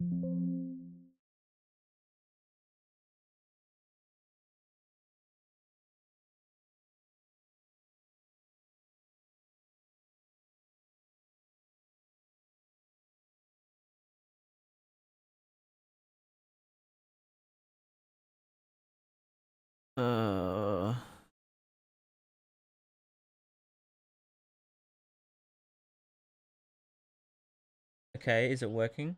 Uh, okay, is it working?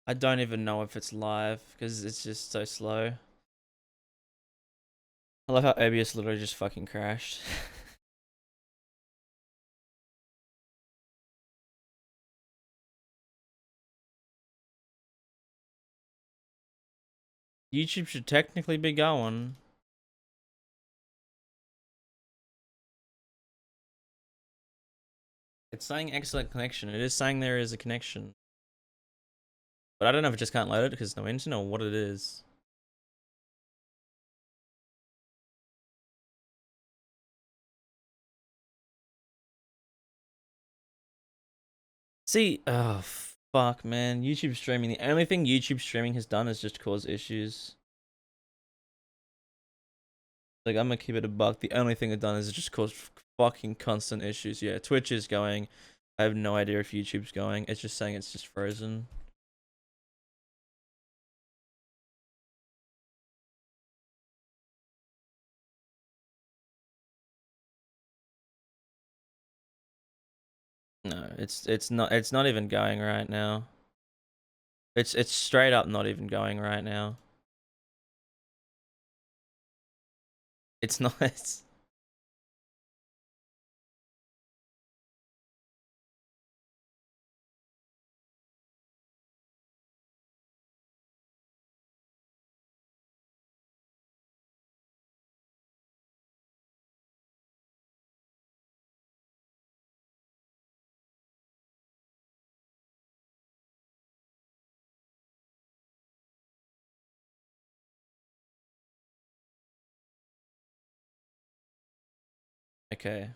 I don't even know if it's live because it's just so slow. I love how OBS literally just fucking crashed. YouTube should technically be going. It's saying excellent connection. It is saying there is a connection. But I don't know if it just can't load it because no internet or what it is. See, oh fuck, man. YouTube streaming. The only thing YouTube streaming has done is just cause issues. Like, I'm gonna keep it a buck. The only thing it's done is just cause fucking constant issues. Yeah, Twitch is going. I have no idea if YouTube's going. It's just saying it's just frozen. No, it's not even going right now. It's straight up not even going right now. It's not. It's, okay.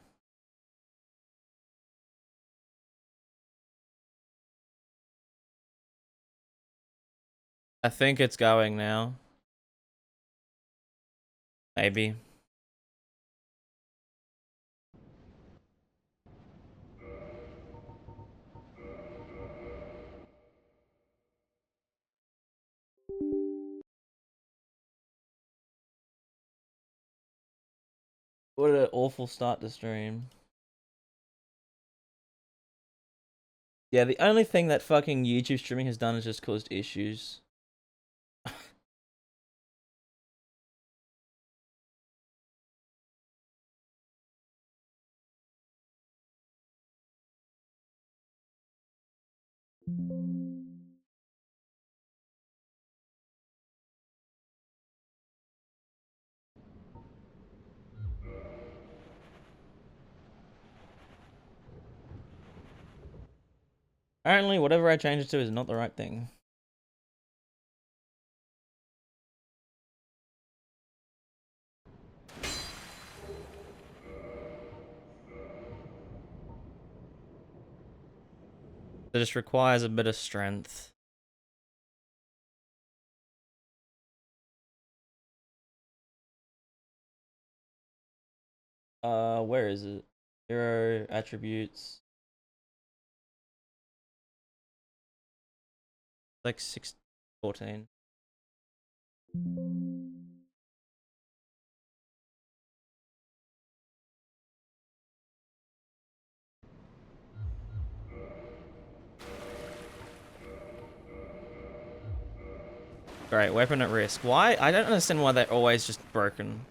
I think it's going now. Maybe. What an awful start to stream. Yeah, the only thing that fucking YouTube streaming has done is just caused issues. Apparently, whatever I change it to is not the right thing. It just requires a bit of strength. Where is it? Hero attributes. Like 614. Great, weapon at risk. Why? I don't understand why they're always just broken.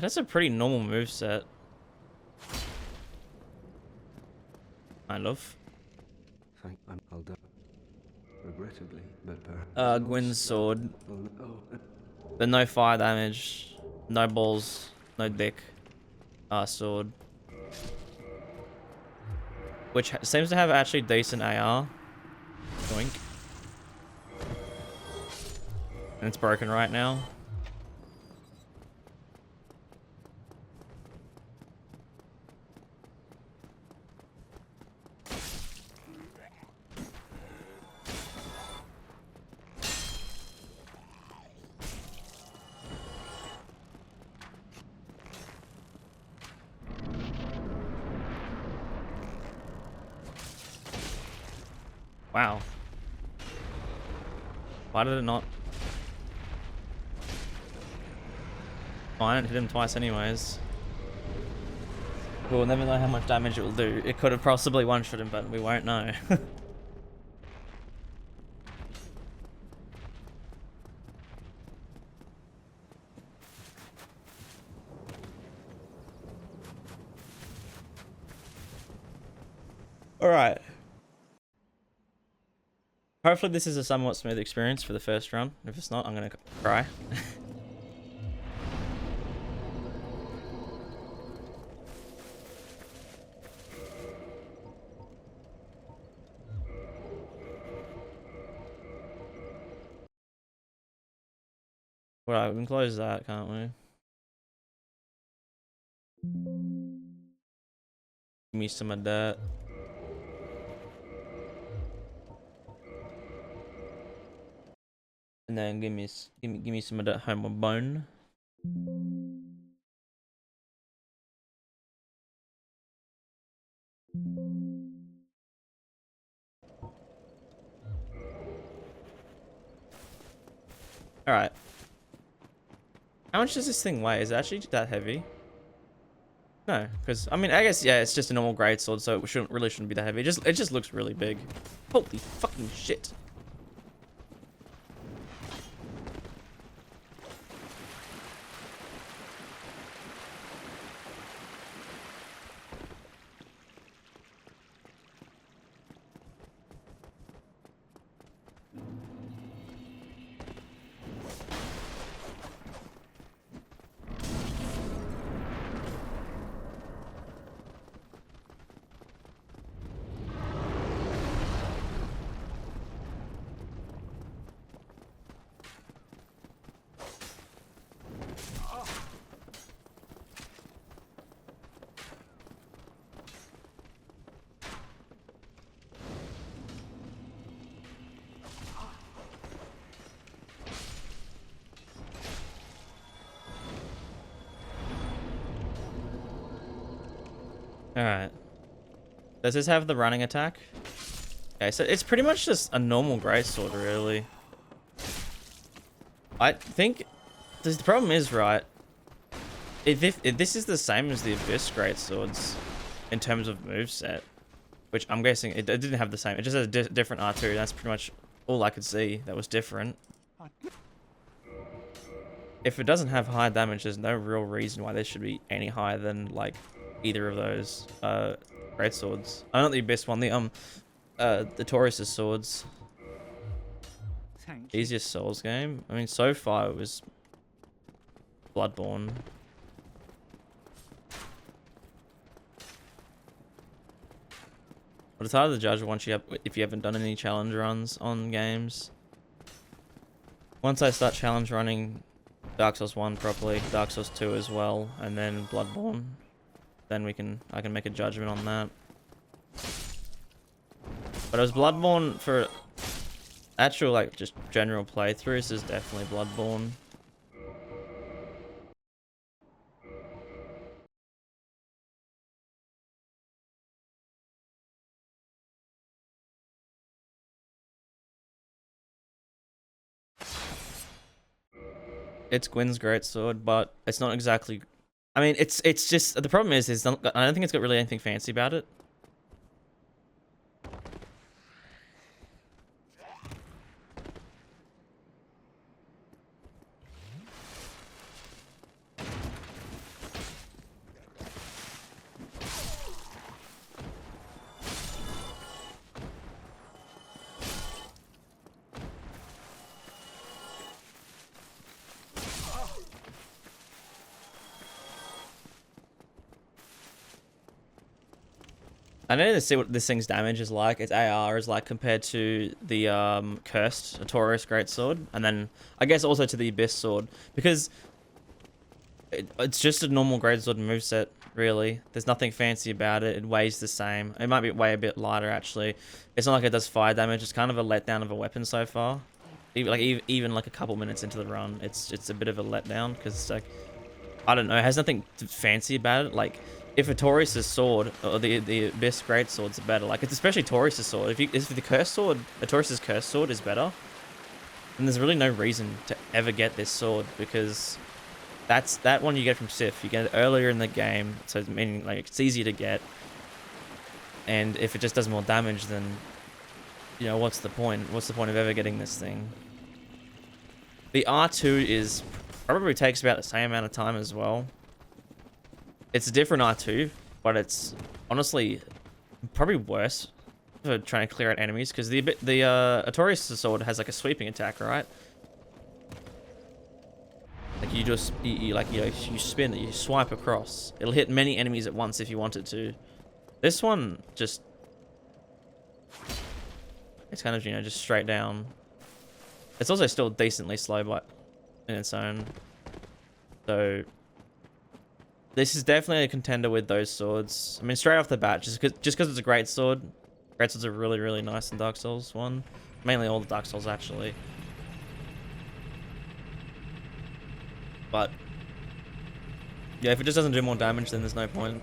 That's a pretty normal moveset. Kind of. I'll die. Regrettably, but perhaps Gwyn's sword. Oh. But no fire damage. No balls. No dick. Sword. Which seems to have actually decent AR. Doink. And it's broken right now. Wow. Why did it not? Oh, I didn't hit him twice anyways. We'll never know how much damage it will do. It could have possibly one-shot him, but we won't know. Alright. Hopefully this is a somewhat smooth experience for the first run. If it's not, I'm gonna cry. Alright, we can close that, can't we? Give me some of that. And then give me some of that home bone. Alright. How much does this thing weigh? Is it actually that heavy? No, because I mean, I guess yeah, it's just a normal greatsword, so it shouldn't be that heavy. It just looks really big. Holy fucking shit! Alright. Does this have the running attack? Okay, so it's pretty much just a normal greatsword, really. I think the problem is, right, if this is the same as the Abyss greatswords in terms of moveset, which I'm guessing it didn't have the same. It just has a different R2. That's pretty much all I could see that was different. If it doesn't have high damage, there's no real reason why this should be any higher than like either of those greatswords. I not the Abyss one, the Taurus's swords. Easiest Souls game. I mean, so far it was Bloodborne. But it's hard to judge if you haven't done any challenge runs on games. Once I start challenge running Dark Souls 1 properly, Dark Souls 2 as well, and then Bloodborne, then I can make a judgment on that. But it was Bloodborne for actual like just general playthroughs is definitely Bloodborne. It's Gwyn's greatsword, but it's not exactly. I mean, it's just the problem is I don't think it's got really anything fancy about it. I need to see what this thing's damage is like, its AR is like compared to the cursed Artorias Greatsword, and then I guess also to the Abyss Sword, because it's just a normal Greatsword moveset, really. There's nothing fancy about it. It weighs the same. It might be way a bit lighter, actually. It's not like it does fire damage. It's kind of a letdown of a weapon so far. Even like a couple minutes into the run, it's a bit of a letdown, because it's like, I don't know, it has nothing fancy about it. Like, if Artorias' sword, or the Abyss Greatsword's better, like, it's especially Artorias' sword. If the cursed sword, Artorias' cursed sword is better, then there's really no reason to ever get this sword, because that one you get from Sif. You get it earlier in the game, so meaning like it's easier to get. And if it just does more damage, then, you know, what's the point? What's the point of ever getting this thing? The R2 is probably takes about the same amount of time as well. It's a different R2, but it's honestly probably worse for trying to clear out enemies, because the Artorias' sword has like a sweeping attack, right? Like you just you spin it, you swipe across. It'll hit many enemies at once if you want it to. This one just, it's kind of, you know, just straight down. It's also still decently slow but in its own. So this is definitely a contender with those swords. I mean, straight off the bat, just because it's a great sword. Great swords are really nice in Dark Souls 1. Mainly all the Dark Souls, actually. But yeah, if it just doesn't do more damage, then there's no point.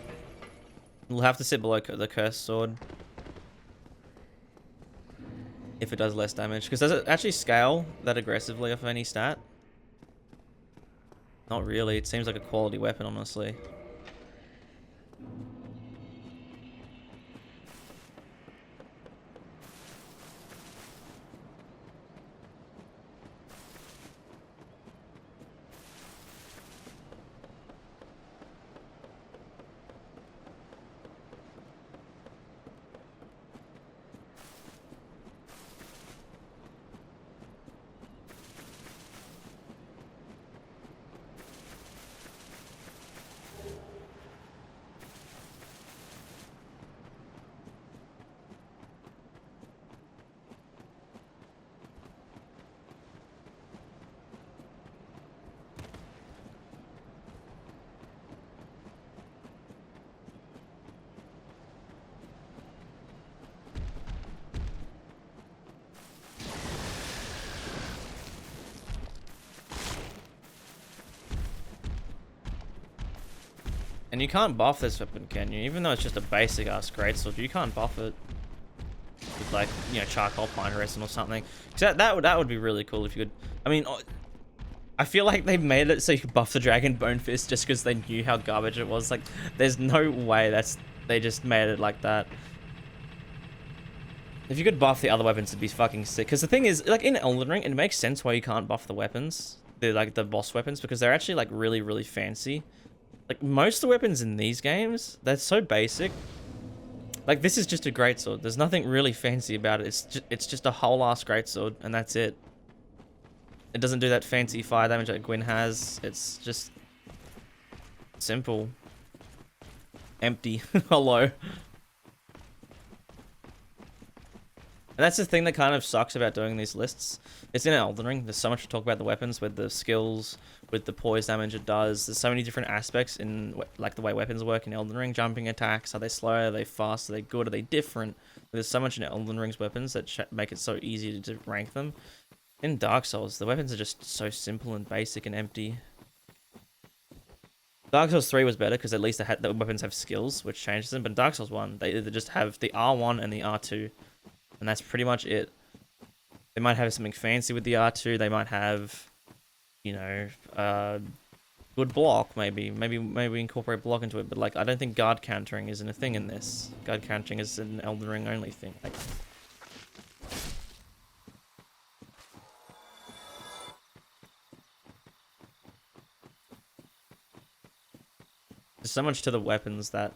We'll have to sit below the cursed sword if it does less damage. Because does it actually scale that aggressively off any stat? Not really. It seems like a quality weapon, honestly. And you can't buff this weapon, can you? Even though it's just a basic ass greatsword, you can't buff it with, like, you know, charcoal pine resin or something. So that would be really cool if you could. I mean, I feel like they made it so you could buff the Dragon Bone Fist just because they knew how garbage it was. Like, there's no way they just made it like that. If you could buff the other weapons, it'd be fucking sick. Because the thing is, like, in Elden Ring, it makes sense why you can't buff the weapons, the boss weapons, because they're actually like really fancy. Like, most of the weapons in these games, they're so basic. Like, this is just a greatsword. There's nothing really fancy about it. It's just a whole ass greatsword, and that's it. It doesn't do that fancy fire damage that Gwyn has. It's just simple, empty, hollow. And that's the thing that kind of sucks about doing these lists. It's in Elden Ring. There's so much to talk about the weapons, with the skills, with the poise damage it does. There's so many different aspects in, like, the way weapons work in Elden Ring. Jumping attacks, are they slow, are they fast, are they good, are they different? There's so much in Elden Ring's weapons that make it so easy to rank them. In Dark Souls, the weapons are just so simple and basic and empty. Dark Souls 3 was better because at least the weapons have skills, which changes them. But in Dark Souls 1, they just have the R1 and the R2. And that's pretty much it. They might have something fancy with the R2. They might have, you know, good block, maybe incorporate block into it. But, like, I don't think guard countering isn't a thing in this. Guard countering is an Elden Ring only thing. Like, there's so much to the weapons that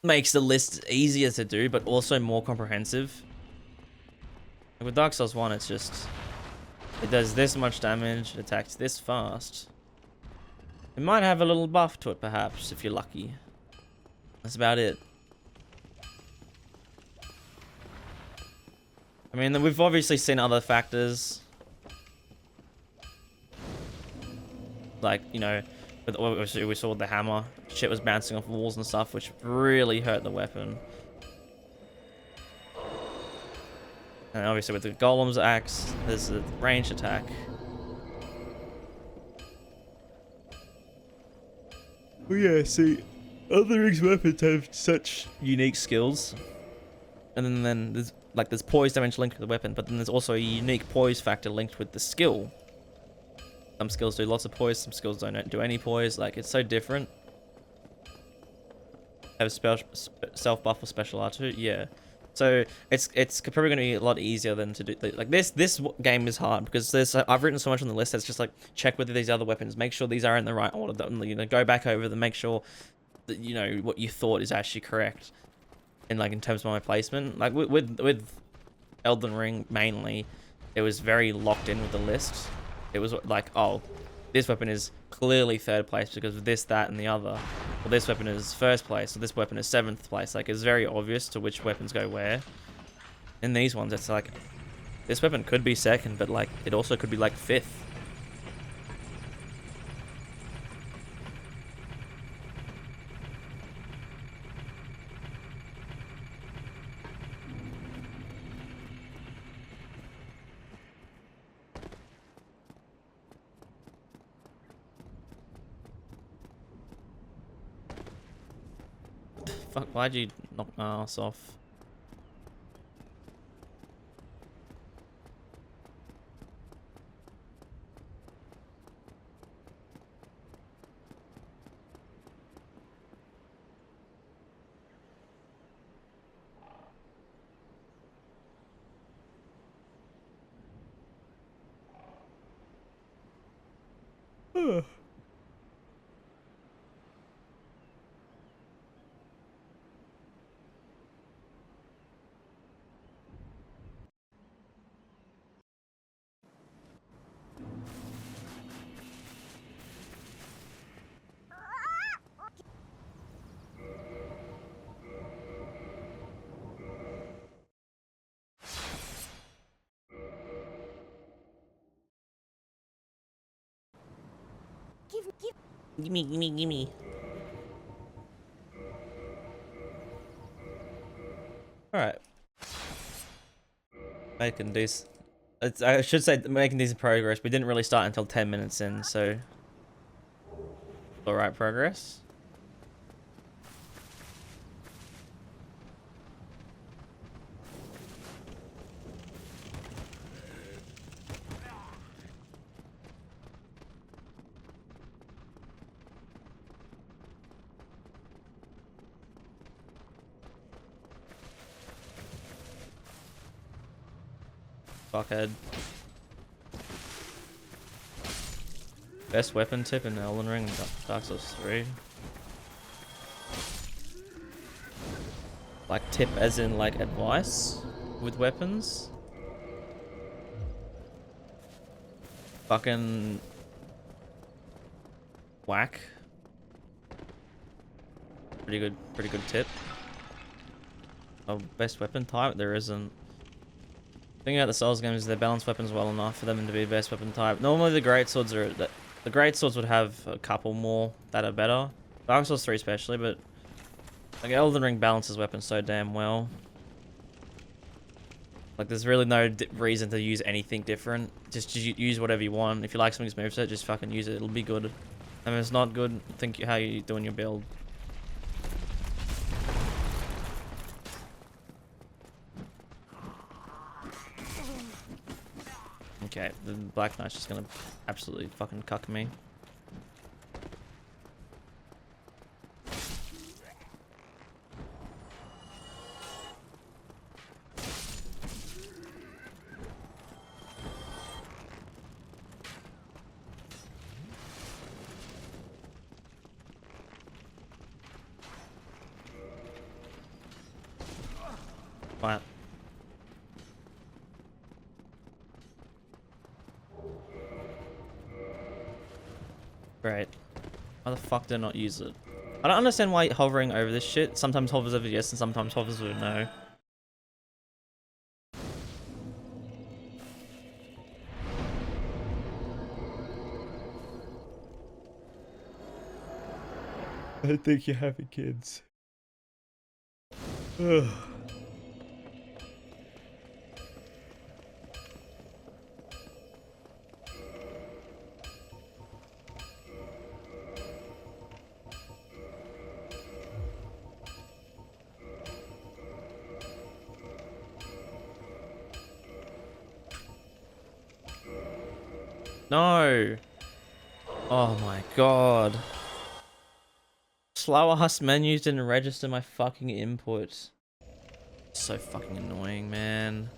makes the list easier to do, but also more comprehensive. Like with Dark Souls 1, it's just, it does this much damage, it attacks this fast. It might have a little buff to it, perhaps, if you're lucky. That's about it. I mean, we've obviously seen other factors. Like, you know, we saw with the hammer. Shit was bouncing off walls and stuff, which really hurt the weapon. And obviously with the golem's axe, there's a ranged attack. Oh yeah, see, Elden Ring's weapons have such unique skills. And then there's poise damage linked with the weapon, but then there's also a unique poise factor linked with the skill. Some skills do lots of poise, some skills don't do any poise. Like, it's so different. Have self buff or special R2? Yeah. So it's probably going to be a lot easier than to do. Like, this game is hard because I've written so much on the list that's just like, check whether these other weapons, make sure these are in the right order. You know, go back over them, make sure that, you know, what you thought is actually correct. And like in terms of my placement, like with Elden Ring mainly, it was very locked in with the list. It was like, oh, this weapon is clearly third place because of this, that, and the other. Well, this weapon is first place, or this weapon is seventh place. Like, it's very obvious to which weapons go where. In these ones, it's like, this weapon could be second, but like, it also could be like fifth. Fuck, why'd you knock my ass off? Gimme. Alright. Making decent. I should say making decent progress. We didn't really start until 10 minutes in, so. Alright, progress. Fuckhead. Best weapon tip in Elden Ring, Dark Souls 3. Like tip as in like advice with weapons. Fucking whack. Pretty good tip. Oh, best weapon type? There isn't. The thing about the Souls games is they balance weapons well enough for them to be best weapon type. Normally the Greatswords are... The Greatswords would have a couple more that are better. Dark Souls 3 especially, but... Like, Elden Ring balances weapons so damn well. Like, there's really no reason to use anything different. Just use whatever you want. If you like something's moveset, just fucking use it. It'll be good. And if it's not good, think how you're doing your build. Okay, the Black Knight's just gonna absolutely fucking cuck me. What? Great. Why the fuck did I not use it? I don't understand why hovering over this shit sometimes hovers over yes and sometimes hovers over no. I think you're having kids. Ugh. No. Oh my god. Slow ass menus didn't register my fucking input. So fucking annoying, man.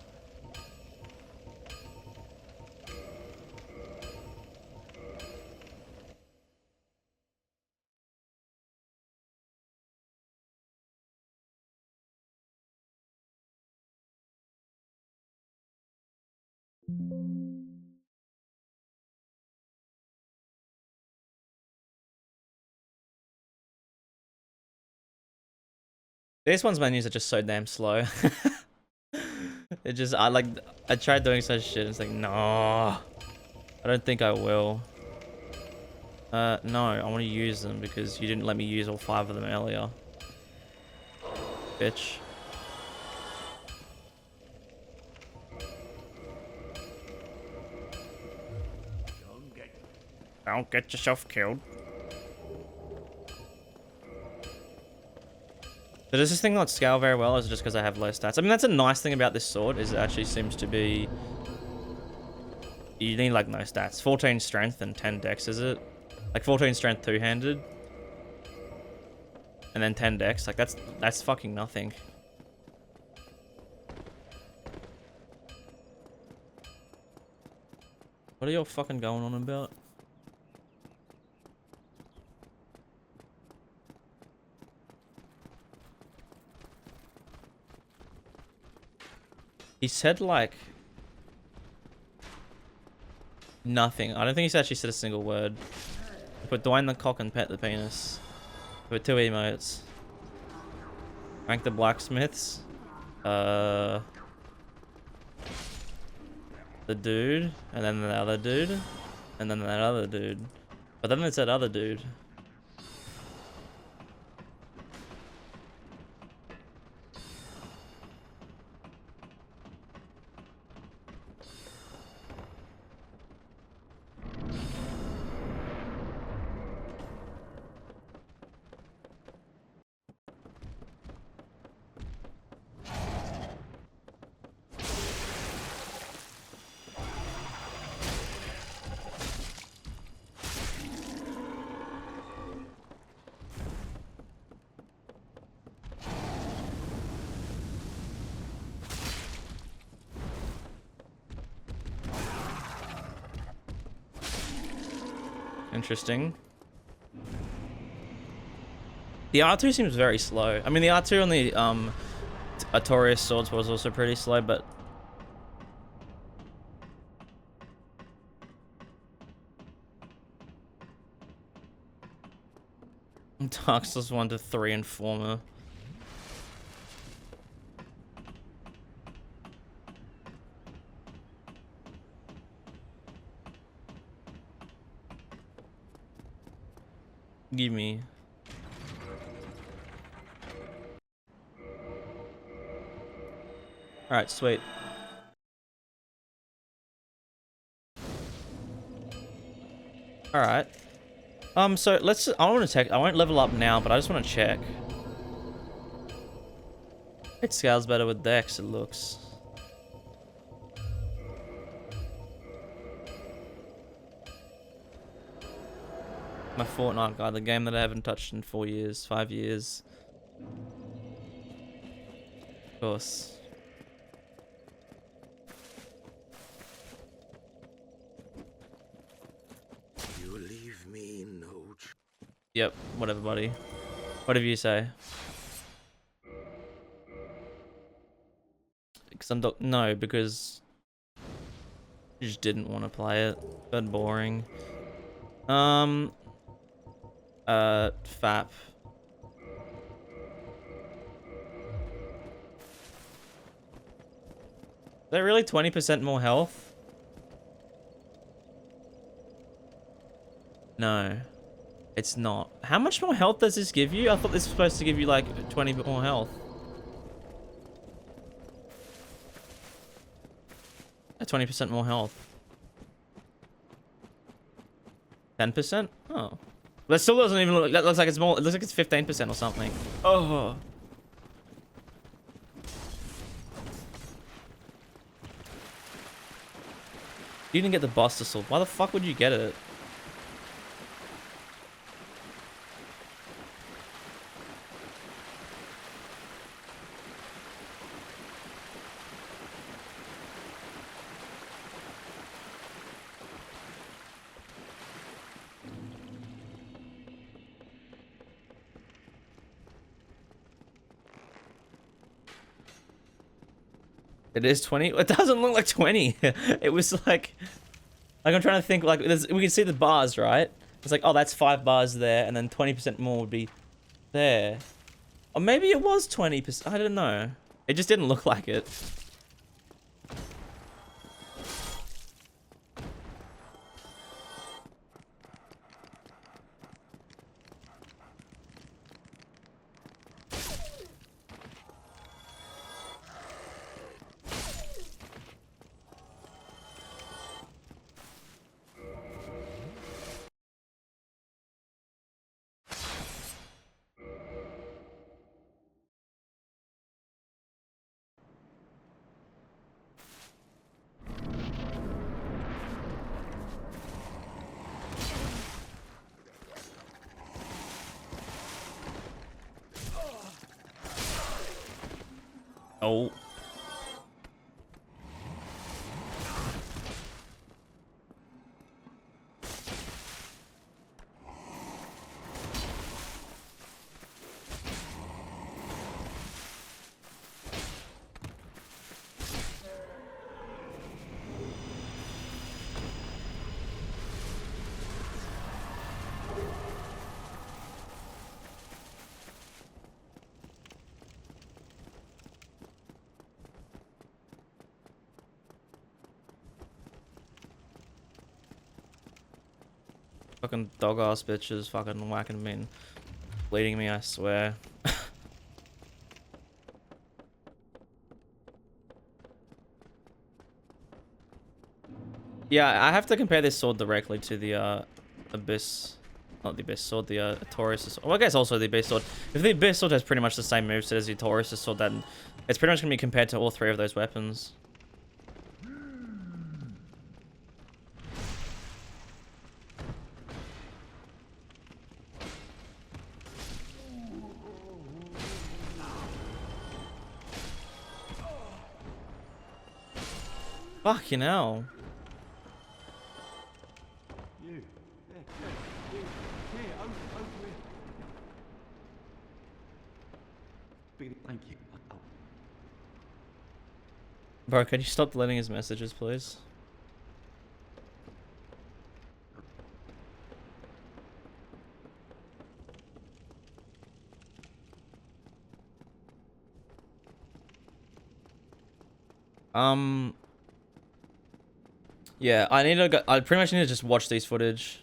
These one's menus are just so damn slow. It just, I tried doing such shit. It's like, no, I don't think I will. No, I want to use them because you didn't let me use all 5 of them earlier. Bitch. Don't get yourself killed. So does this thing not scale very well, or is it just because I have low stats? I mean, that's a nice thing about this sword, is it actually seems to be... You need, like, no stats. 14 strength and 10 dex, is it? Like, 14 strength two-handed. And then 10 dex. Like, that's fucking nothing. What are y'all fucking going on about? He said, like... Nothing. I don't think he's actually said a single word. Put Dwayne the cock and pet the penis. Put 2 emotes. Rank the blacksmiths. The dude. And then the other dude. And then that other dude. But then it's that other dude. Interesting. The R2 seems very slow. I mean, the R2 on the Artorias swords was also pretty slow, but Dark Souls 1 to 3 Informer. Give me. Alright, sweet. Alright. So let's, I want to check, I won't level up now, but I just want to check. It scales better with Dex, it looks. My Fortnite guy, the game that I haven't touched in 4 years, 5 years. Of course. You leave me no. Yep, whatever, buddy. Whatever you say. Because I'm no, because you just didn't want to play it. But boring. FAP. Is that really 20% more health? No. It's not. How much more health does this give you? I thought this was supposed to give you like 20 more health. 20% more health. 10%? Oh. That still doesn't even look, that looks like it's more, it looks like it's 15% or something. Oh. You didn't get the Buster Sword. Why the fuck would you get it? It is 20? It doesn't look like 20. It was like I'm trying to think, like, we can see the bars, right? It's like, oh, that's 5 bars there, and then 20% more would be there. Or maybe it was 20%. I don't know. It just didn't look like it. Oh. Fucking dog ass bitches fucking whacking me and bleeding me, I swear. Yeah, I have to compare this sword directly to the Abyss. Not the Abyss sword, the Taurus. Well, I guess also the Abyss sword. If the Abyss sword has pretty much the same moveset as the Taurus sword, then it's pretty much going to be compared to all 3 of those weapons. Fucking hell. Thank you. Bro, can you stop deleting his messages, please? Yeah, I need to go, I pretty much need to just watch these footage.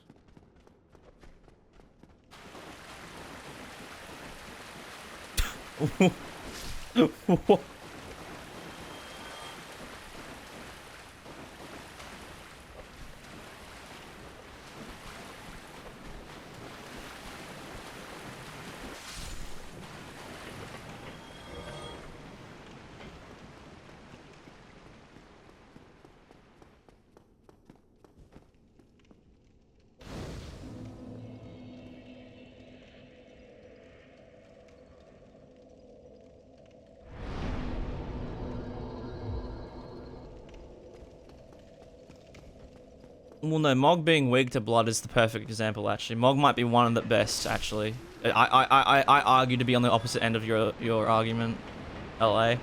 What? Well, no, Mog being weak to blood is the perfect example, actually. Mog might be one of the best, actually. I argue to be on the opposite end of your argument, LA.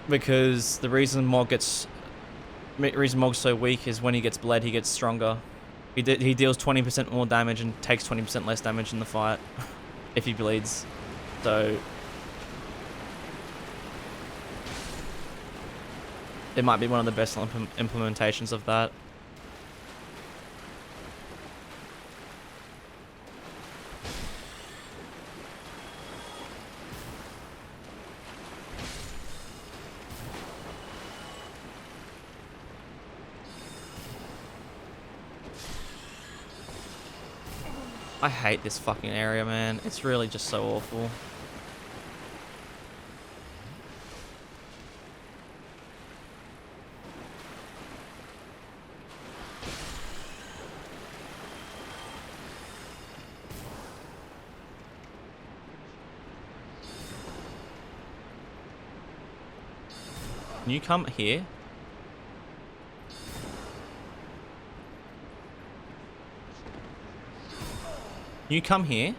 Because the reason Mog's so weak is when he gets bled, he gets stronger. He deals 20% more damage and takes 20% less damage in the fight if he bleeds. So it might be one of the best implementations of that. I hate this fucking area, man. It's really just so awful. Can you come here? Can you come here?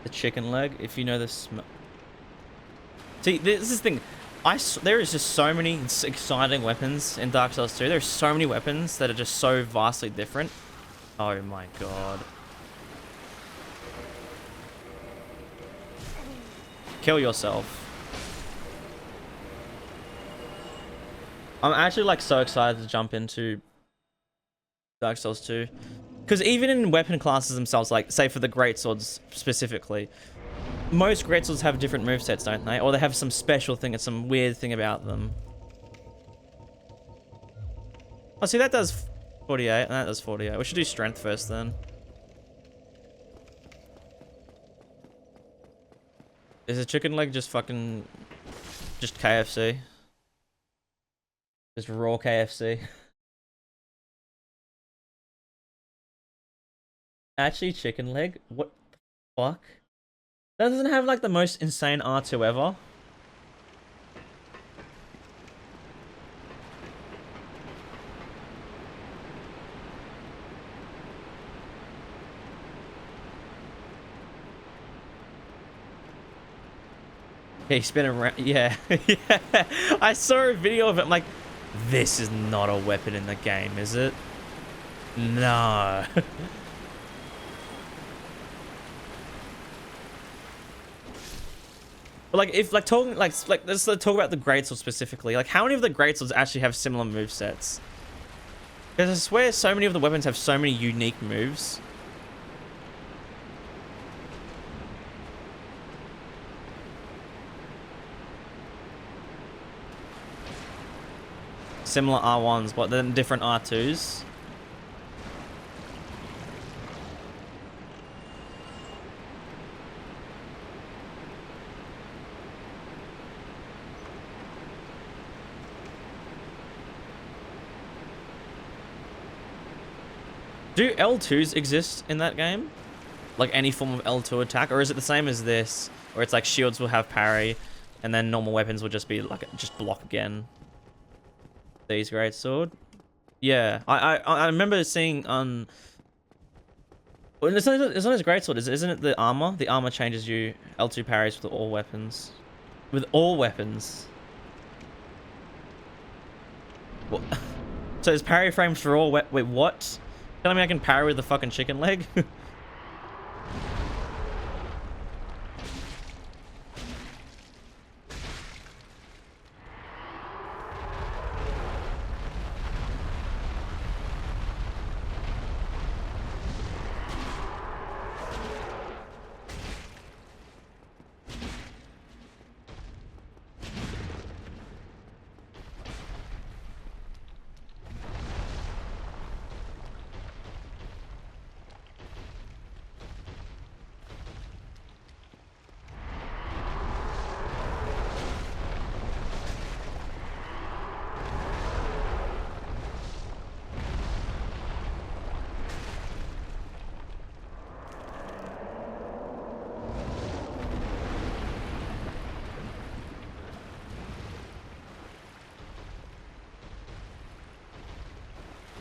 The chicken leg, if you know the smell. See, this is the thing. There is just so many exciting weapons in Dark Souls 2. There's so many weapons that are just so vastly different. Oh my god. Kill yourself. I'm actually like so excited to jump into Dark Souls 2. Because even in weapon classes themselves, like say for the Greatswords specifically, most Greatswords have different movesets, don't they? Or they have some special thing, it's some weird thing about them. Oh, see that does 48, and that does 48. We should do strength first then. Is a chicken leg just fucking... just KFC? Just raw KFC? Actually, chicken leg? What the fuck? That doesn't have like the most insane R2 ever. Yeah, he's spinning around. Yeah, yeah. I saw a video of it. I'm like, this is not a weapon in the game, is it? No. But like, if like talking like let's talk about the Greatsword specifically. Like, how many of the Greatswords actually have similar movesets? Because I swear, so many of the weapons have so many unique moves. Similar R1s, but then different R2s. Do L2s exist in that game? Like any form of L2 attack? Or is it the same as this? Where it's like shields will have parry, and then normal weapons will just be like, just block again. These Greatsword. Yeah, I remember seeing on... Well, it's not as Greatsword, isn't it the armor? The armor changes you L2 parries with all weapons. With all weapons. What? So it's parry frames for all wait, what? Telling me I can parry with the fucking chicken leg?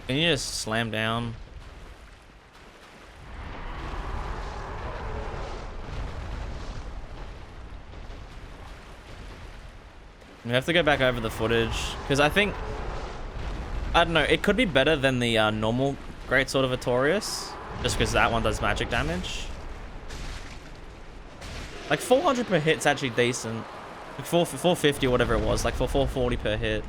Can you just slam down? We have to go back over the footage because I think, I don't know, it could be better than the normal Greatsword of Artorias, just because that one does magic damage. Like 400 per hit's actually decent. Like 450 or whatever it was, like for 440 per hit.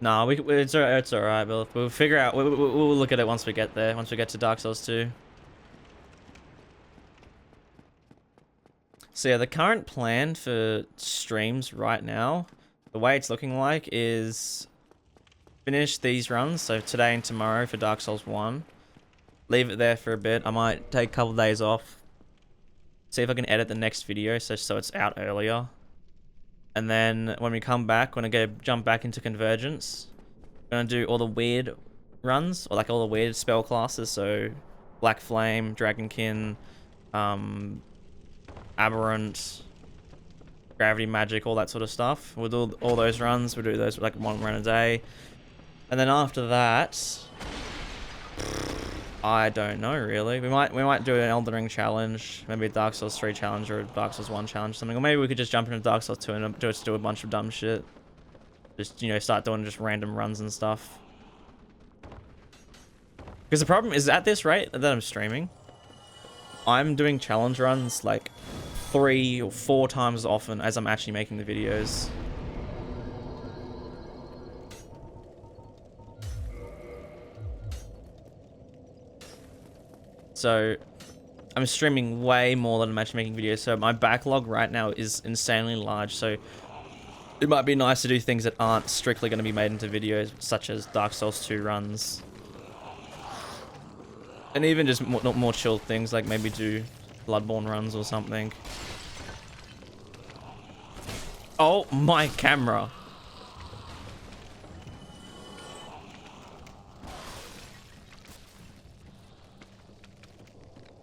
Nah, it's alright. We'll figure out. We'll look at it once we get there. Once we get to Dark Souls 2. So yeah, the current plan for streams right now, the way it's looking like is finish these runs, so today and tomorrow for Dark Souls 1. Leave it there for a bit. I might take a couple of days off. See if I can edit the next video so it's out earlier. And then when we come back, we're gonna jump back into Convergence. We're gonna do all the weird runs, or like all the weird spell classes, so Black Flame, Dragonkin, Aberrant, Gravity Magic, all that sort of stuff. We'll do all those runs. We'll do those like 1 run a day. And then after that, I don't know really. We might do an Elden Ring challenge, maybe a Dark Souls 3 challenge or a Dark Souls 1 challenge or something. Or maybe we could just jump into Dark Souls 2 and just do a bunch of dumb shit. Just, you know, start doing just random runs and stuff. Because the problem is, at this rate that I'm streaming, I'm doing challenge runs like 3 or 4 times as often as I'm actually making the videos. So I'm streaming way more than I'm actually making videos. So my backlog right now is insanely large. So it might be nice to do things that aren't strictly going to be made into videos, such as Dark Souls 2 runs. And even just more chill things, like maybe do Bloodborne runs or something. Oh, my camera.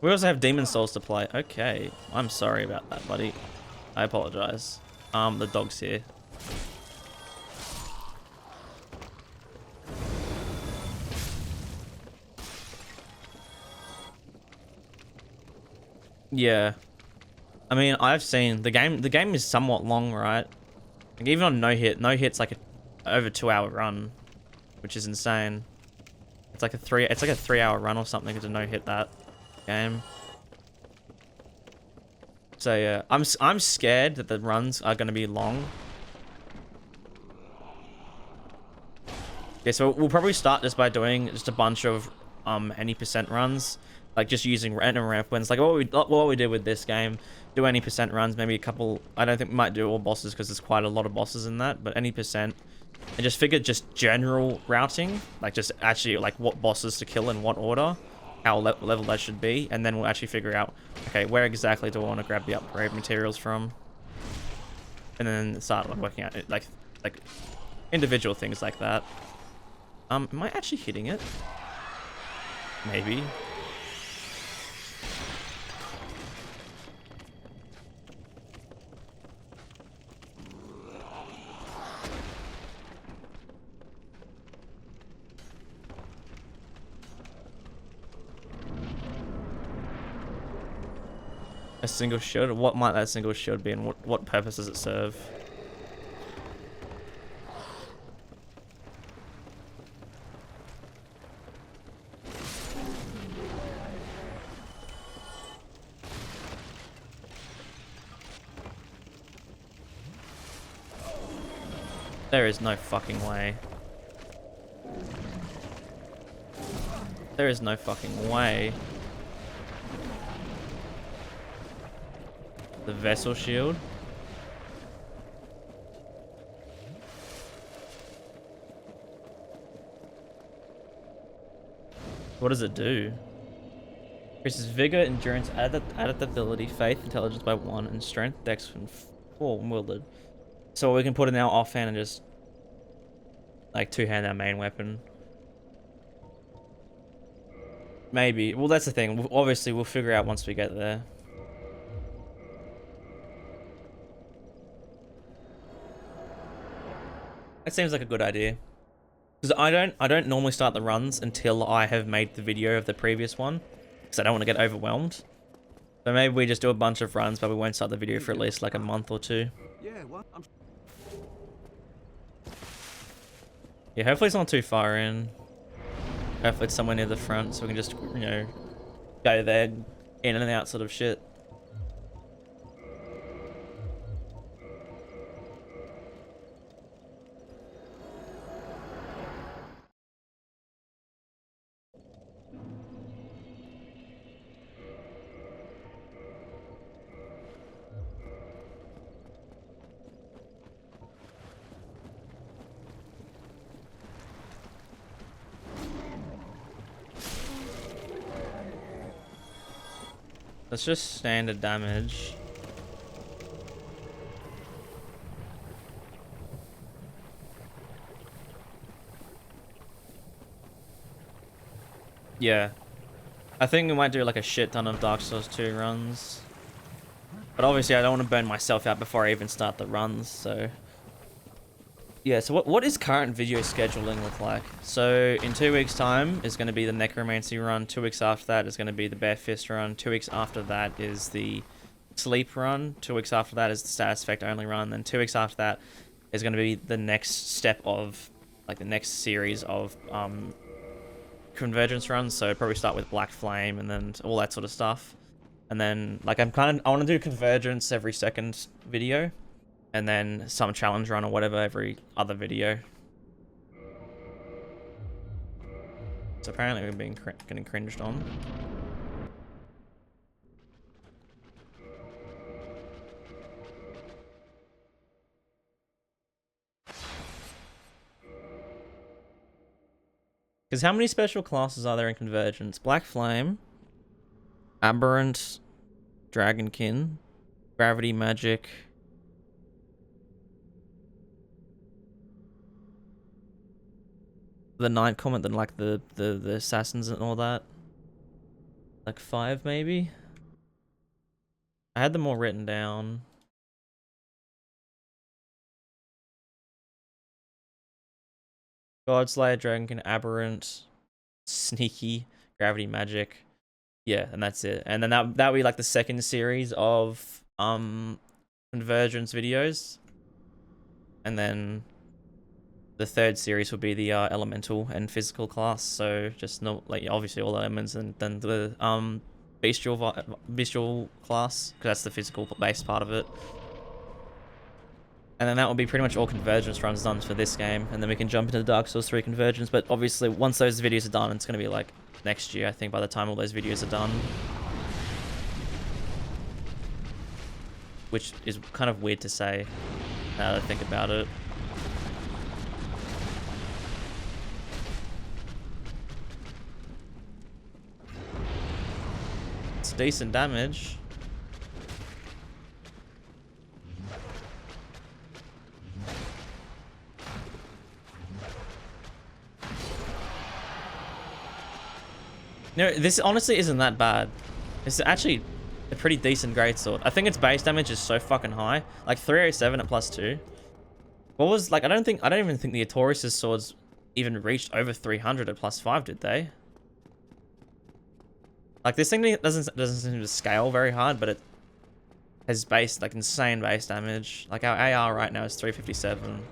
We also have Demon Souls to play. Okay, I'm sorry about that, buddy. I apologize. The dog's here. Yeah. I mean, I've seen the game is somewhat long, right? Like even on no hit's like a over 2-hour run, which is insane. It's like a 3-hour run or something to no hit that game. So yeah, I'm scared that the runs are going to be long. Yeah, so we'll probably start just by doing just a bunch of any percent runs, like just using random ramp wins, like what we did with this game. Do any percent runs, maybe a couple. I don't think we might do all bosses because there's quite a lot of bosses in that, but any percent, and just figure just general routing, like just actually like what bosses to kill in what order, how level that should be, and then we'll actually figure out, okay, where exactly do I want to grab the upgrade materials from, and then start like working out it, like individual things like that. Am I actually hitting it? Maybe. A single shield? What might that single shield be, and what purpose does it serve? There is no fucking way. There is no fucking way. The vessel shield? What does it do? Increases vigor, endurance, adaptability, faith, intelligence by 1, and strength, dex, and 4 wielded. So we can put in our offhand and just like two-hand our main weapon. Maybe. Well, that's the thing. Obviously, we'll figure out once we get there. That seems like a good idea. Because I don't normally start the runs until I have made the video of the previous one, because I don't want to get overwhelmed. So maybe we just do a bunch of runs, but we won't start the video for at least like a month or 2. Yeah, what? Yeah, hopefully it's not too far in. Hopefully it's somewhere near the front, so we can just, you know, go there, in and out sort of shit. That's just standard damage. Yeah. I think we might do like a shit ton of Dark Souls 2 runs. But obviously I don't want to burn myself out before I even start the runs, so... Yeah, so what is current video scheduling look like? So in 2 weeks time is going to be the Necromancy run, 2 weeks after that is going to be the Bare Fist run, 2 weeks after that is the Sleep run, 2 weeks after that is the Status Effect only run, then 2 weeks after that is going to be the next step of, like the next series of Convergence runs, so probably start with Black Flame and then all that sort of stuff. And then, like, I want to do Convergence every second video. And then some challenge run or whatever every other video. So apparently we're getting cringed on. Because how many special classes are there in Convergence? Black Flame, Aberrant, Dragonkin, Gravity Magic... The Night Comet, then like the assassins and all that. Like 5 maybe? I had them all written down. Godslayer, Dragonkin, Aberrant, Sneaky, Gravity Magic. Yeah, and that's it. And then that would be like the second series of Convergence videos. And then the third series will be the elemental and physical class. So just no, like obviously all elements, and then the bestial class, because that's the physical based part of it. And then that will be pretty much all Convergence runs done for this game, and then we can jump into the Dark Souls 3 Convergence. But obviously once those videos are done, it's going to be like next year, I think, by the time all those videos are done. Which is kind of weird to say, now that I think about it. It's decent damage. No, this honestly isn't that bad. It's actually a pretty decent greatsword. I think its base damage is so fucking high. Like 307 at +2. What was, like, I don't even think the Artorias' swords even reached over 300 at +5, did they? Like, this thing doesn't seem to scale very hard, but it has base, like, insane base damage. Like, our AR right now is 357.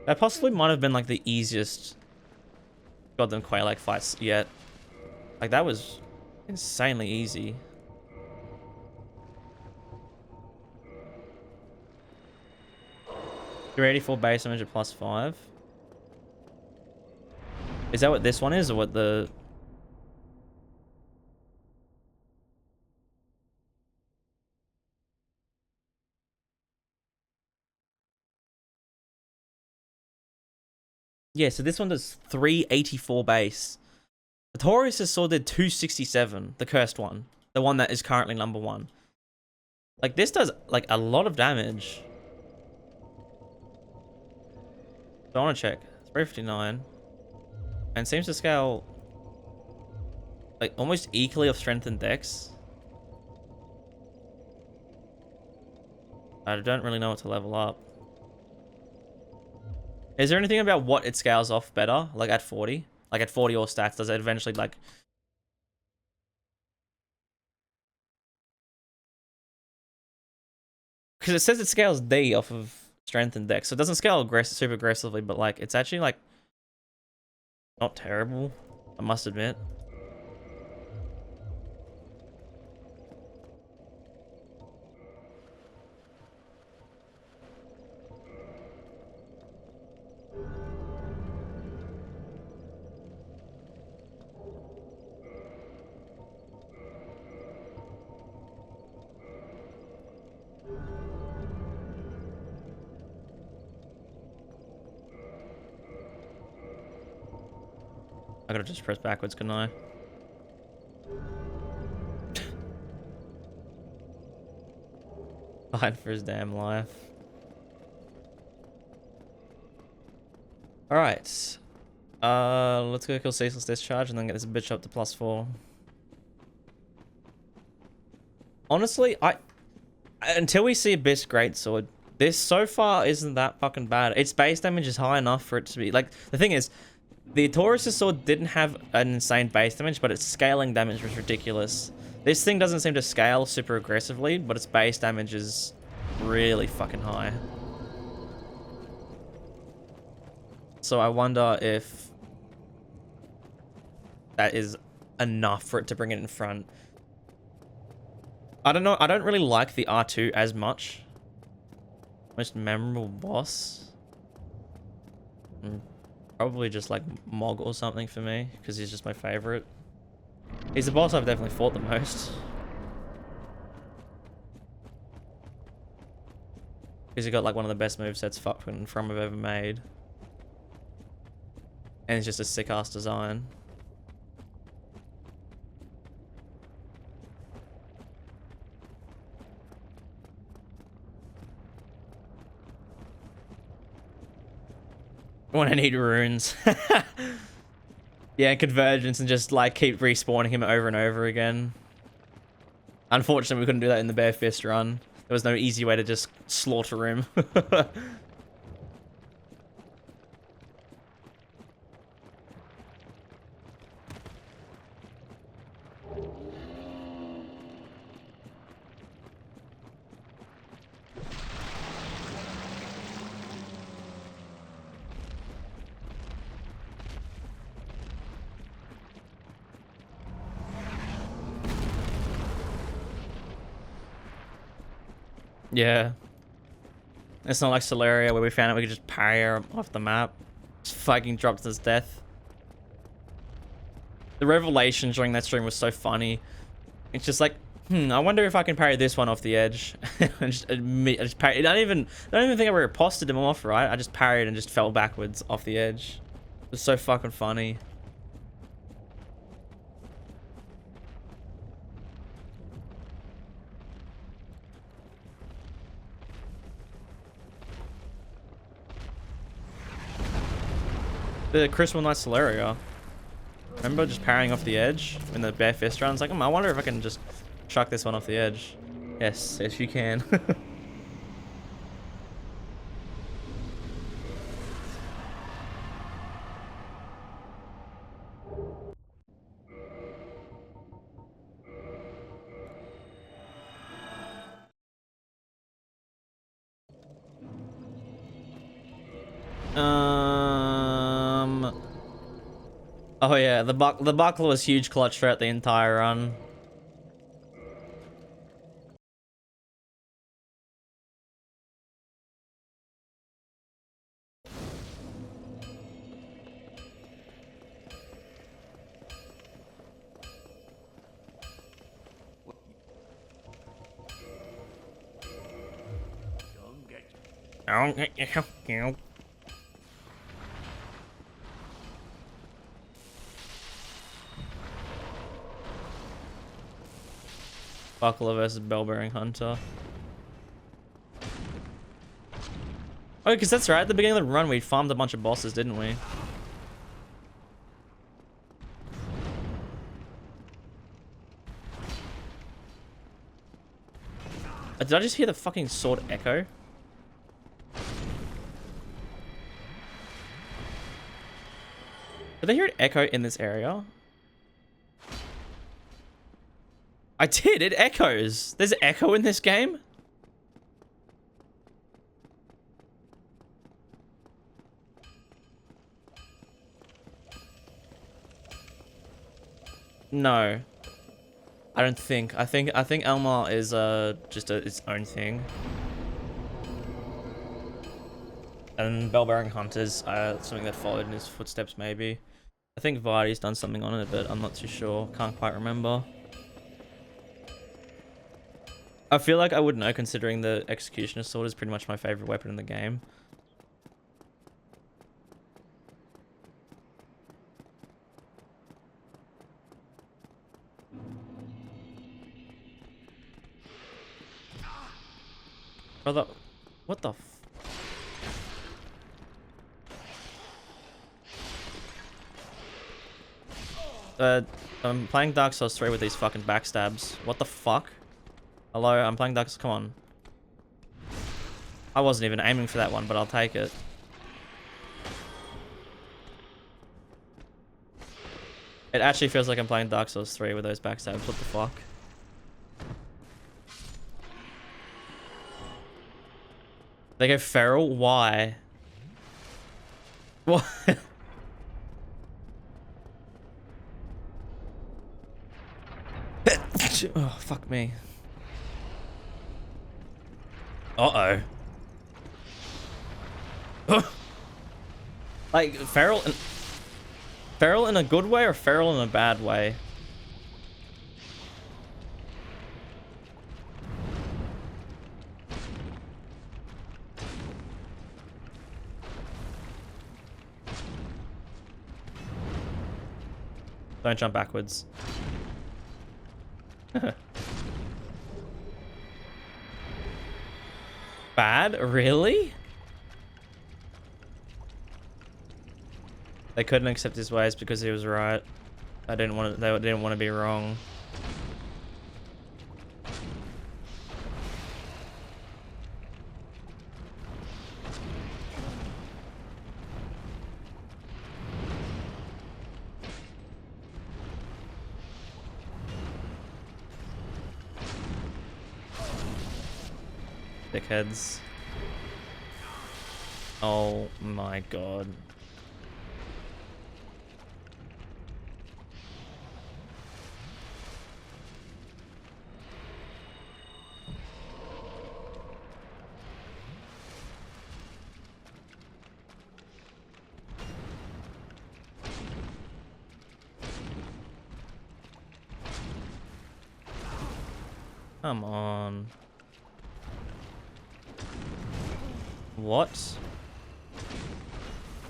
That possibly might have been like the easiest Goddamn Quayle fights yet. Like that was insanely easy. .384 base damage at +5. Is that what this one is, or what the... Yeah, so this one does 384 base. The Taurus' sword did 267, the cursed one. The one that is currently #1. Like, this does, like, a lot of damage. So I want to check. 359. And seems to scale, like, almost equally of strength and dex. I don't really know what to level up. Is there anything about what it scales off better? Like at 40? Like at 40 all stats, does it eventually like... Because it says it scales D off of strength and dex. So it doesn't scale super aggressively, but like it's actually like... not terrible, I must admit. I gotta just press backwards, couldn't I? Fight for his damn life. Alright. Let's go kill Ceaseless Discharge and then get this bitch up to +4. Honestly, until we see Abyss Greatsword, this so far isn't that fucking bad. Its base damage is high enough for it to be... Like, the thing is, the Taurus' sword didn't have an insane base damage, but its scaling damage was ridiculous. This thing doesn't seem to scale super aggressively, but its base damage is really fucking high. So I wonder if that is enough for it to bring it in front. I don't know. I don't really like the R2 as much. Most memorable boss? Probably just like Mog or something for me, because he's just my favorite. He's the boss I've definitely fought the most. Because he got like one of the best movesets fucking from I've ever made. And it's just a sick ass design. When I need runes. Yeah, convergence and just like keep respawning him over and over again. Unfortunately, we couldn't do that in the Bare Fist run. There was no easy way to just slaughter him. Yeah. It's not like Solaria where we found out we could just parry her off the map. Just fucking dropped to his death. The revelation during that stream was so funny. It's just like, I wonder if I can parry this one off the edge. I just parried. I don't even think I riposted him off, right? I just parried and just fell backwards off the edge. It was so fucking funny. The Crystal Knight Solaria. Remember just parrying off the edge in the Bare Fist run? It's like, I wonder if I can just chuck this one off the edge. Yes, yes you can. Oh yeah, the buckler was huge clutch throughout the entire run. Buckler versus Bell-bearing Hunter. Oh, because that's right. At the beginning of the run, we farmed a bunch of bosses, didn't we? Did I just hear the fucking sword echo? Did I hear it echo in this area? I did, it echoes. There's echo in this game? No. I don't think. I think Elmar is just its own thing. And Bell-bearing Hunters something that followed in his footsteps maybe. I think Vardy's done something on it, but I'm not too sure. Can't quite remember. I feel like I would know considering the Executioner Sword is pretty much my favorite weapon in the game. Brother, what the f- I'm playing Dark Souls 3 with these fucking backstabs. What the fuck? Hello, I'm playing Dark Souls, come on. I wasn't even aiming for that one, but I'll take it. It actually feels like I'm playing Dark Souls 3 with those backstabs, what the fuck? They go feral? Why? What? Oh, fuck me. Uh-oh. Like, feral in a good way or feral in a bad way? Don't jump backwards. Bad? Really? They couldn't accept his ways because he was right. They didn't want to be wrong. Dickheads. Oh my god. Come on. What?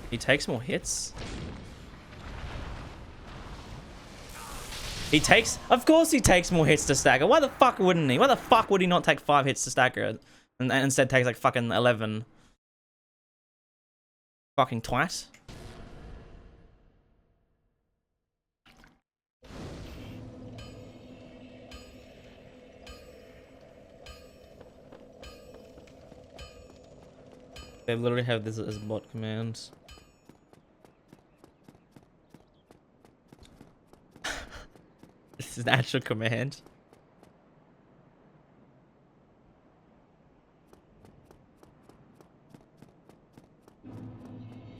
He takes more hits? He takes... Of course he takes more hits to stagger. Why the fuck wouldn't he? Why the fuck would he not take 5 hits to stagger and instead takes like fucking 11? Fucking twat. They literally have this as bot commands. This is an actual command.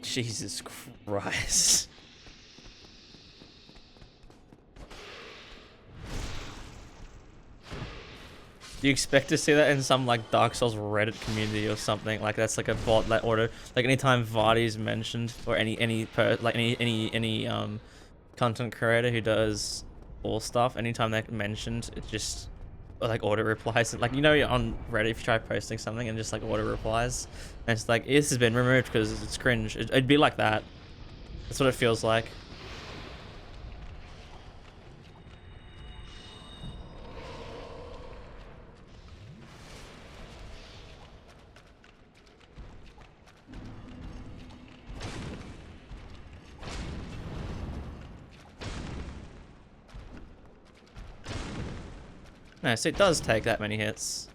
Jesus Christ. Do you expect to see that in some like Dark Souls Reddit community or something? Like that's like a bot that order, like anytime Vardy is mentioned or any content creator who does all stuff, anytime they're mentioned, it just like auto replies. Like, you know, you're on Reddit if you try posting something and just like auto replies, and it's like, this has been removed because it's cringe. It'd be like that. That's what it feels like. No, so it does take that many hits.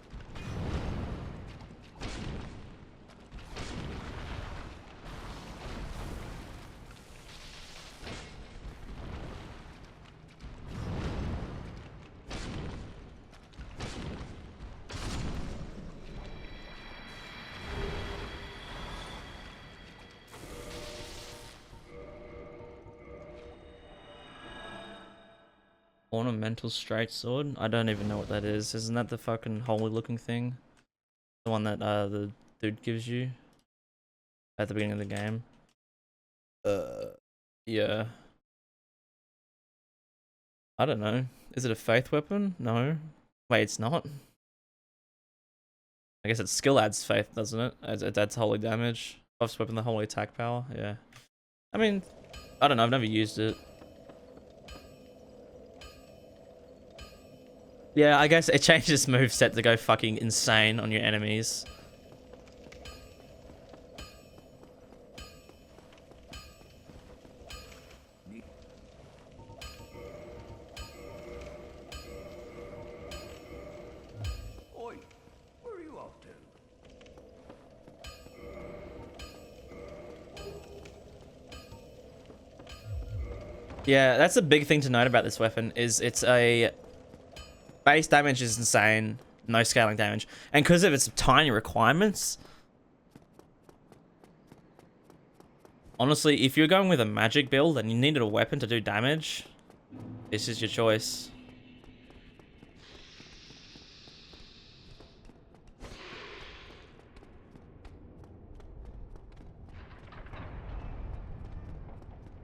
Ornamental straight sword? I don't even know what that is. Isn't that the fucking holy looking thing? The one that the dude gives you at the beginning of the game? Yeah. I don't know. Is it a faith weapon? No. Wait, it's not? I guess its skill adds faith, doesn't it? It adds holy damage. Buffs weapon the holy attack power, yeah. I mean, I don't know, I've never used it. Yeah, I guess it changes moveset to go fucking insane on your enemies. Oi, where are you off to? Yeah, that's a big thing to note about this weapon, is it's a... Base damage is insane, no scaling damage. And because of its tiny requirements... Honestly, if you're going with a magic build and you needed a weapon to do damage, this is your choice.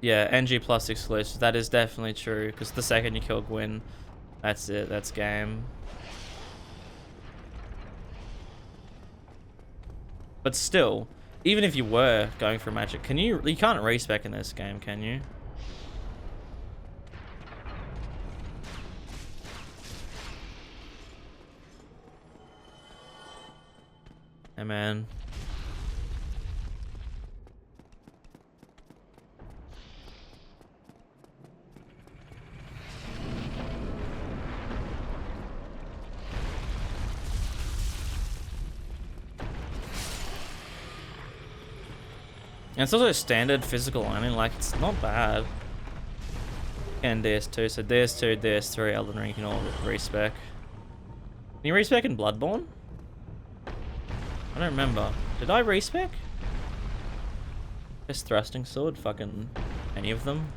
Yeah, NG plus exclusive. That is definitely true. Because the second you kill Gwyn, that's it. That's game. But still, even if you were going for magic, you can't respec in this game, can you? Hey man. And it's also standard physical only, like it's not bad. And DS2, so DS2, DS3, Elden Ring can all respec. Can you respec in Bloodborne? I don't remember. Did I respec? This thrusting sword, fucking any of them.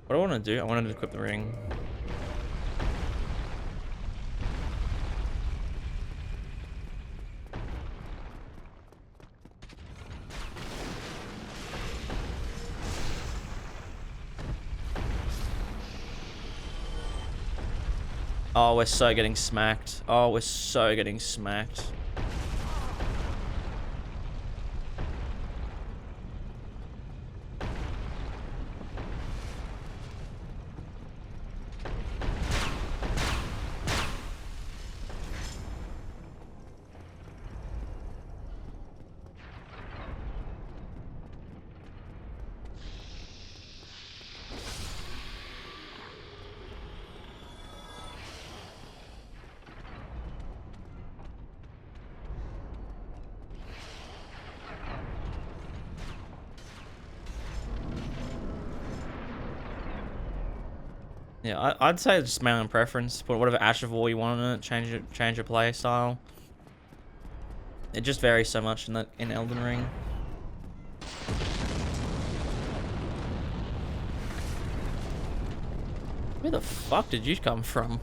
What do I want to do? I wanted to equip the ring. Oh, we're so getting smacked. Oh, we're so getting smacked. Yeah, I'd say it's just my own preference. Put whatever Ash of War you want on it. Change your play style. It just varies so much in Elden Ring. Where the fuck did you come from?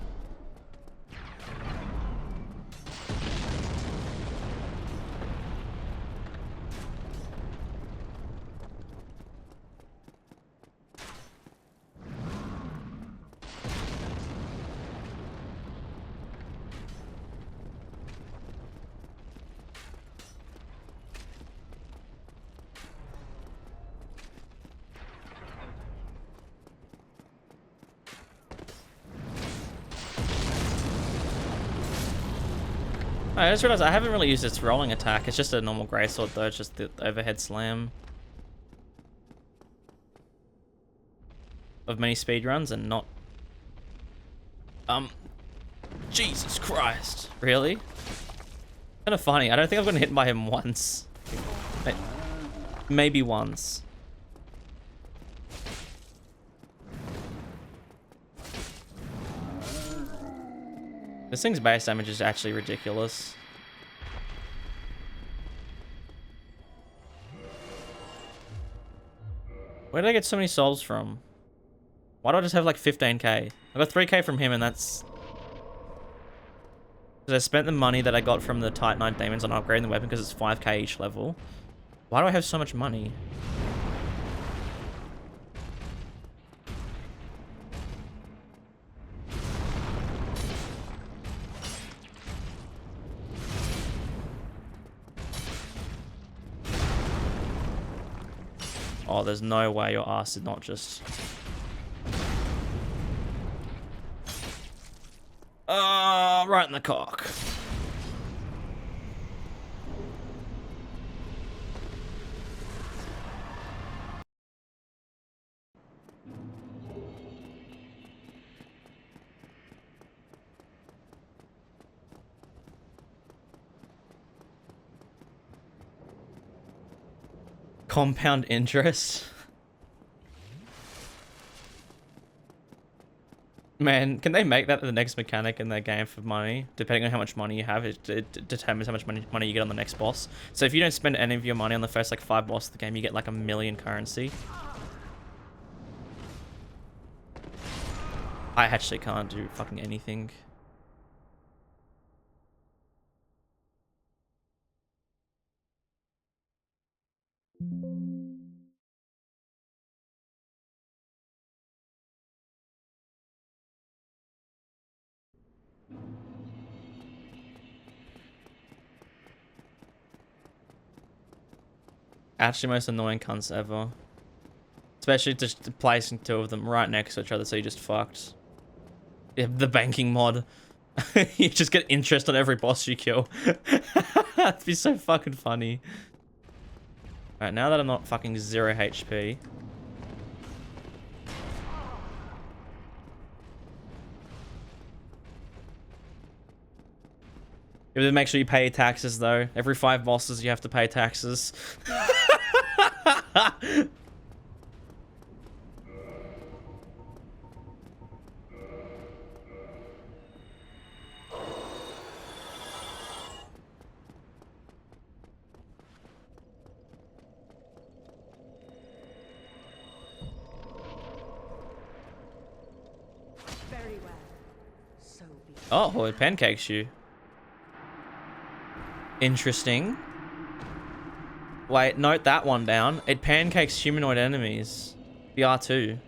I just realized I haven't really used its rolling attack. It's just a normal Greatsword though, it's just the overhead slam. Of many speedruns and not... Jesus Christ. Really? Kind of funny. I don't think I've gotten hit by him once. Maybe once. This thing's base damage is actually ridiculous. Where did I get so many souls from? Why do I just have like 15k? I got 3k from him and that's... Because I spent the money that I got from the Titanite Demons on upgrading the weapon because it's 5k each level. Why do I have so much money? Oh, there's no way your ass did not just... right in the cock. Compound interest. Man, can they make that the next mechanic in their game for money? Depending on how much money you have, it determines how much money you get on the next boss. So if you don't spend any of your money on the first like 5 bosses of the game, you get like 1,000,000 currency. I actually can't do fucking anything. Actually, most annoying cunts ever. Especially just placing 2 of them right next to each other, so you just fucked. Yeah, the banking mod. You just get interest on every boss you kill. That'd be so fucking funny. Alright, now that I'm not fucking 0 HP. You have to make sure you pay taxes though. Every 5 bosses you have to pay taxes. Very well. So be it. Oh, it pancakes you. Interesting. Wait, note that one down. It pancakes humanoid enemies. The R2.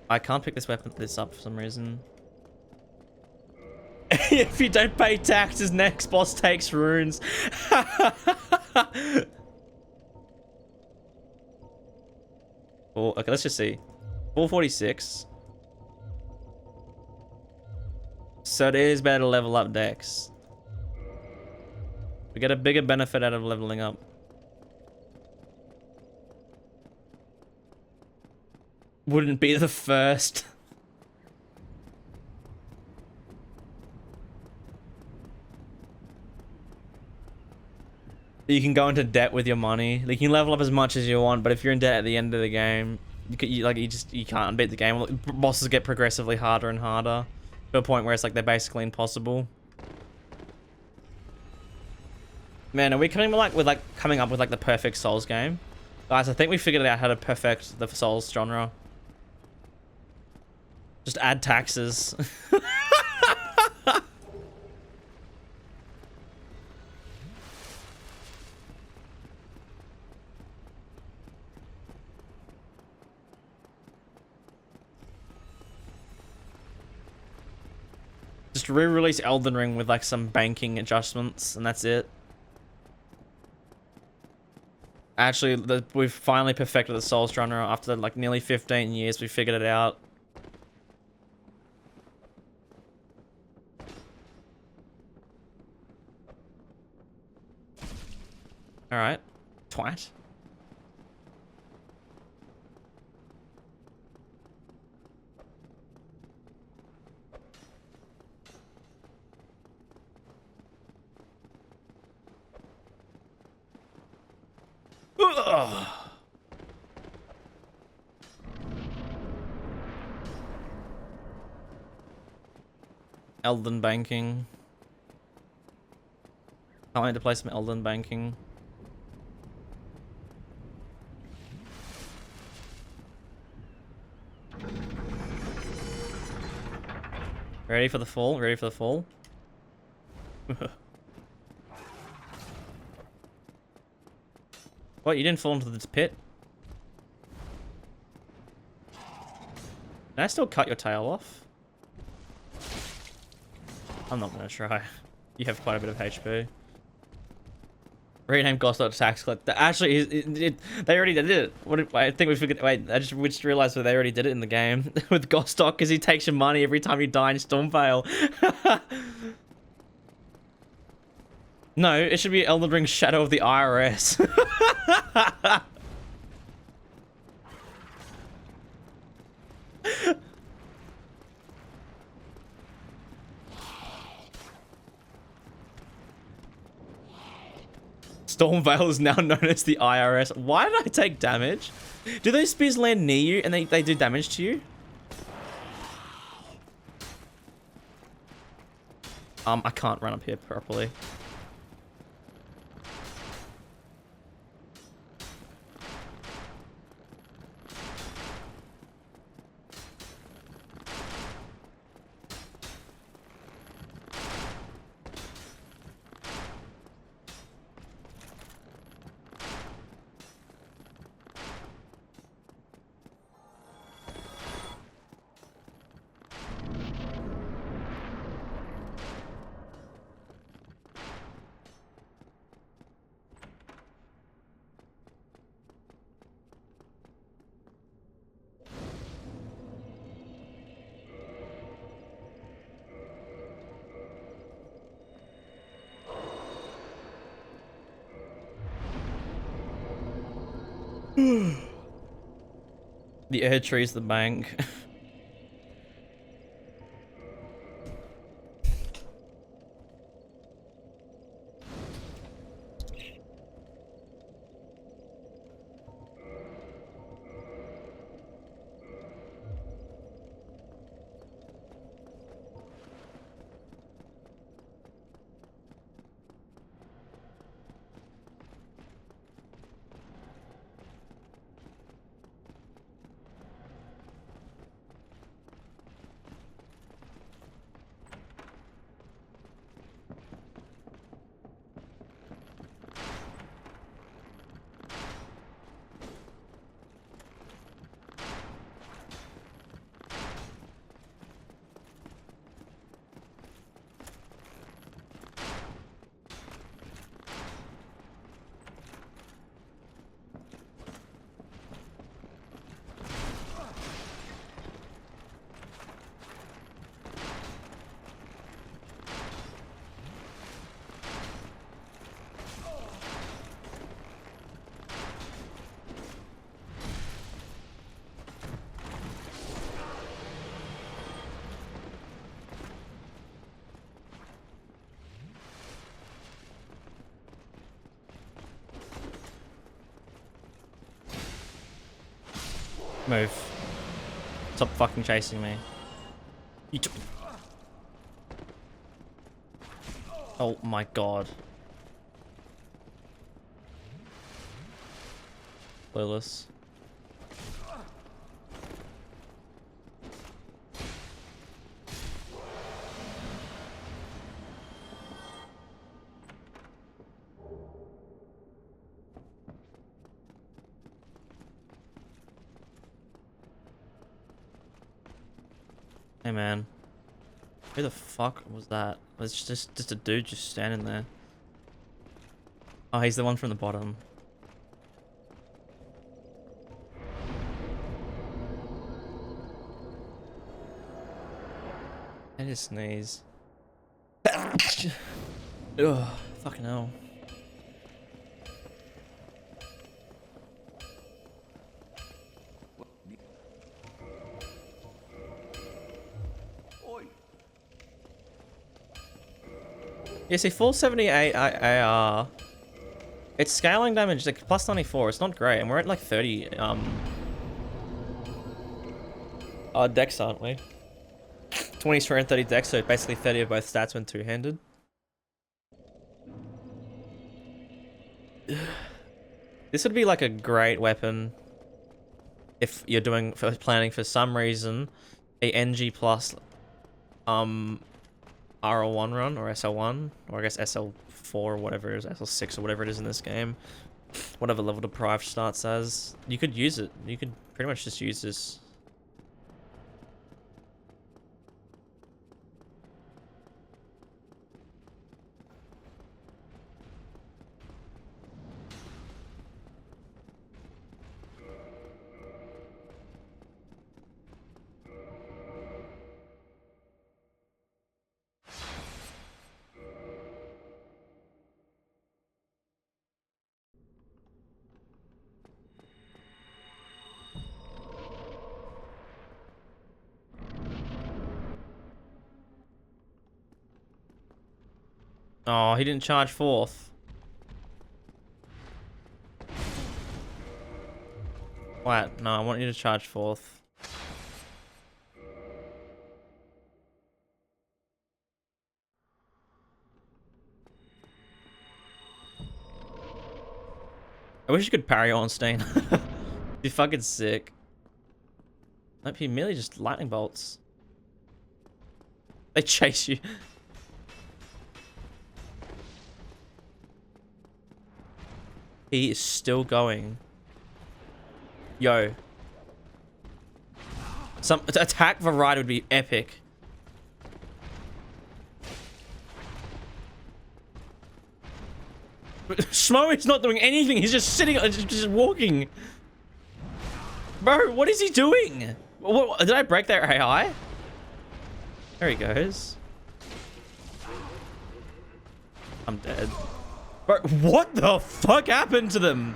I can't pick this up for some reason. If you don't pay taxes, next boss takes runes. Oh, okay, let's just see. 446. So it is better to level up Dex. We get a bigger benefit out of leveling up. Wouldn't be the first. You can go into debt with your money. You can level up as much as you want, but if you're in debt at the end of the game, you can't beat the game. Bosses get progressively harder and harder to a point where it's like they're basically impossible. Man, are we coming up with the perfect Souls game? Guys, I think we figured out how to perfect the Souls genre. Just add taxes. Just re-release Elden Ring with like some banking adjustments, and that's it. Actually, we've finally perfected the Souls genre after like nearly 15 years. We figured it out. All right, twat. Ugh. Elden banking. Can't wait to play some Elden banking. Ready for the fall? Ready for the fall? What, you didn't fall into this pit? Can I still cut your tail off? I'm not gonna try. You have quite a bit of HP. Rename Gostock to Tax Collector. Actually, they already did it. I think we forget. Wait, I just realized that they already did it in the game with Gostock because he takes your money every time you die in Stormvale. No, it should be Elden Ring Shadow of the IRS. Stormvale is now known as the IRS. Why did I take damage? Do those spears land near you and they do damage to you? I can't run up here properly. The air tree's the bank. Move. Stop fucking chasing me. You took. Oh my god. Clueless. Hey man, who the fuck was that? It's just a dude just standing there. Oh, he's the one from the bottom. I just sneeze. Ugh, fucking hell. Yeah, see, 478 AR. It's scaling damage, like plus 94. It's not great, and we're at like 30 dex, aren't we? 20 strength and 30 dex, so basically 30 of both stats when two-handed. This would be like a great weapon if you're planning for some reason a NG plus RL1 run or SL1 or I guess SL4 or whatever it is, SL6 or whatever it is in this game. Whatever level deprived starts as. You could use it. You could pretty much just use this. Oh, he didn't charge fourth. What? No, I want you to charge fourth. I wish you could parry Ornstein. Be fucking sick. Nope, he merely just lightning bolts. They chase you. He is still going. Yo. Some attack variety would be epic. Schmo is not doing anything. He's just sitting, just walking. Bro, what is he doing? What, did I break their AI? There he goes. I'm dead. Bro, what the fuck happened to them?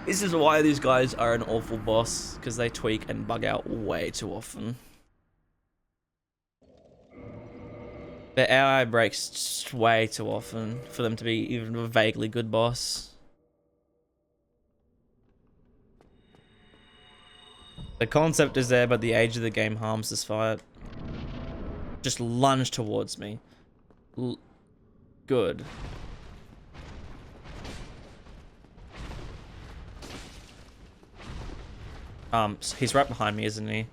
This is why these guys are an awful boss, because they tweak and bug out way too often. Their AI breaks just way too often for them to be even a vaguely good boss. The concept is there, but the age of the game harms this fight. Just lunge towards me. Good. He's right behind me, isn't he?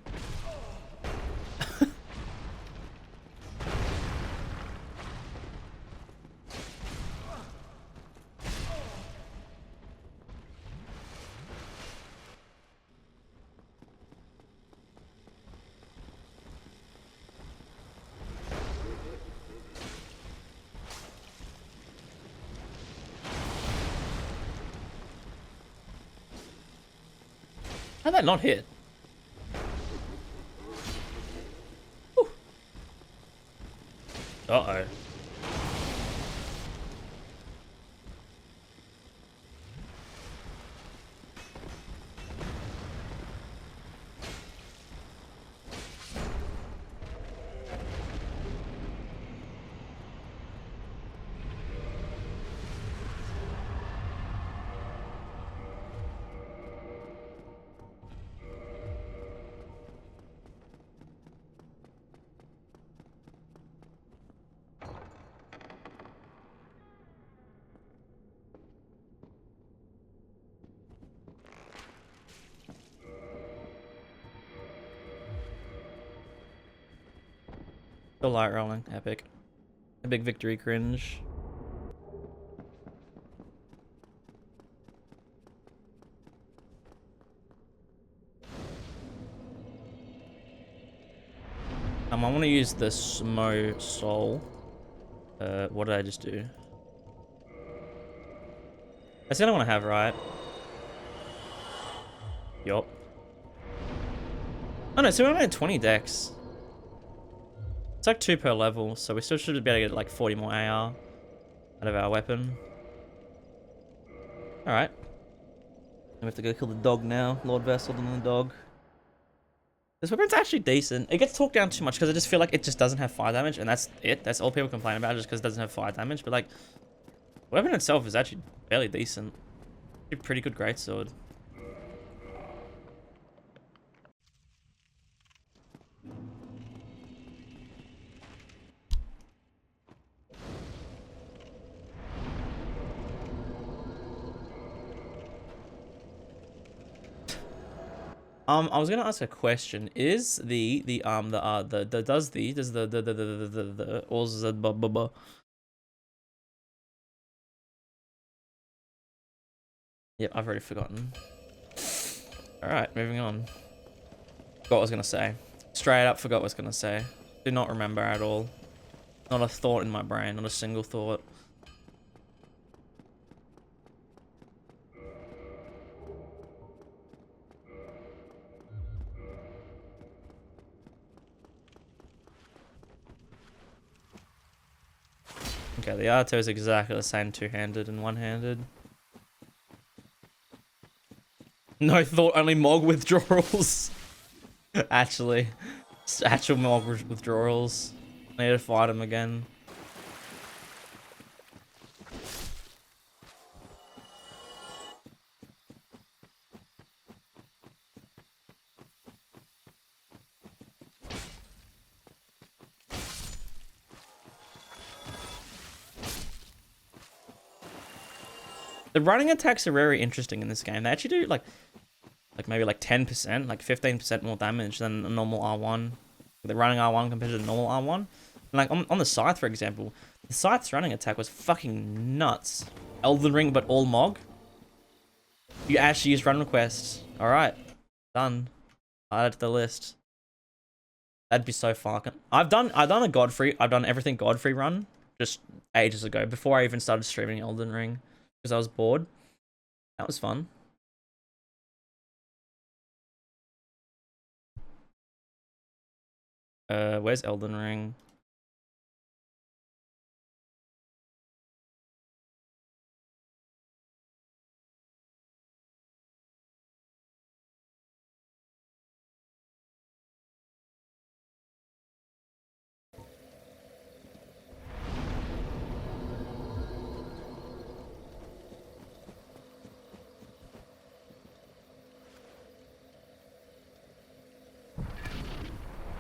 How'd that not hit? Whew. Uh-oh. The light rolling, epic. A big victory cringe. I want to use the Smo Soul. What did I just do? That's the only one I have, right? Yup. Oh no, so we only had 20 decks. It's like 2 per level, so we still should be able to get like 40 more AR out of our weapon. Alright. We have to go kill the dog now. Lord Vessel and the dog. This weapon's actually decent. It gets talked down too much because I just feel like it just doesn't have fire damage, and that's it. That's all people complain about, just because it doesn't have fire damage. But like, the weapon itself is actually fairly decent. It's a pretty good greatsword. I was gonna ask a question. Is the Yep, I've already forgotten. Alright, moving on. Forgot what I was gonna say. Straight up forgot what I was gonna say. Do not remember at all. Not a thought in my brain, not a single thought. Okay, the Arto is exactly the same two-handed and one-handed. No thought, only Mog withdrawals. Actually. Actual Mog withdrawals. I need to fight him again. The running attacks are very interesting in this game. They actually do like maybe like 10%, like 15% more damage than a normal R1. The running R1 compared to the normal R1. And like on the Scythe, for example, the Scythe's running attack was fucking nuts. Elden Ring, but all Mog. You actually use run requests. All right, done. Add it to the list. That'd be so fucking. I've done a Godfrey. I've done everything Godfrey run just ages ago, before I even started streaming Elden Ring, because I was bored. That was fun. Where's Elden Ring?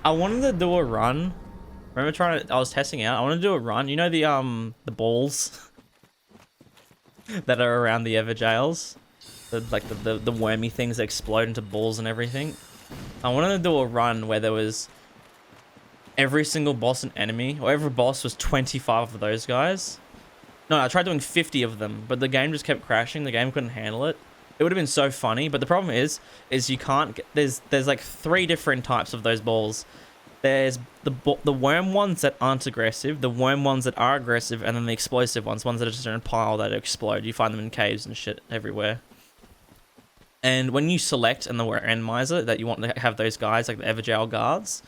I wanted to do a run. Remember I was testing out. I wanted to do a run. You know the balls that are around the Everjails? The wormy things that explode into balls and everything. I wanted to do a run where there was every single boss and enemy, or every boss was 25 of those guys. No, I tried doing 50 of them, but the game just kept crashing. The game couldn't handle it. It would have been so funny, but the problem is you can't get, there's like 3 different types of those balls. There's the worm ones that aren't aggressive, the worm ones that are aggressive, and then the explosive ones that are just in a pile that explode. You find them in caves and shit everywhere. And when you select in the randomizer that you want to have those guys, like the Everjail guards,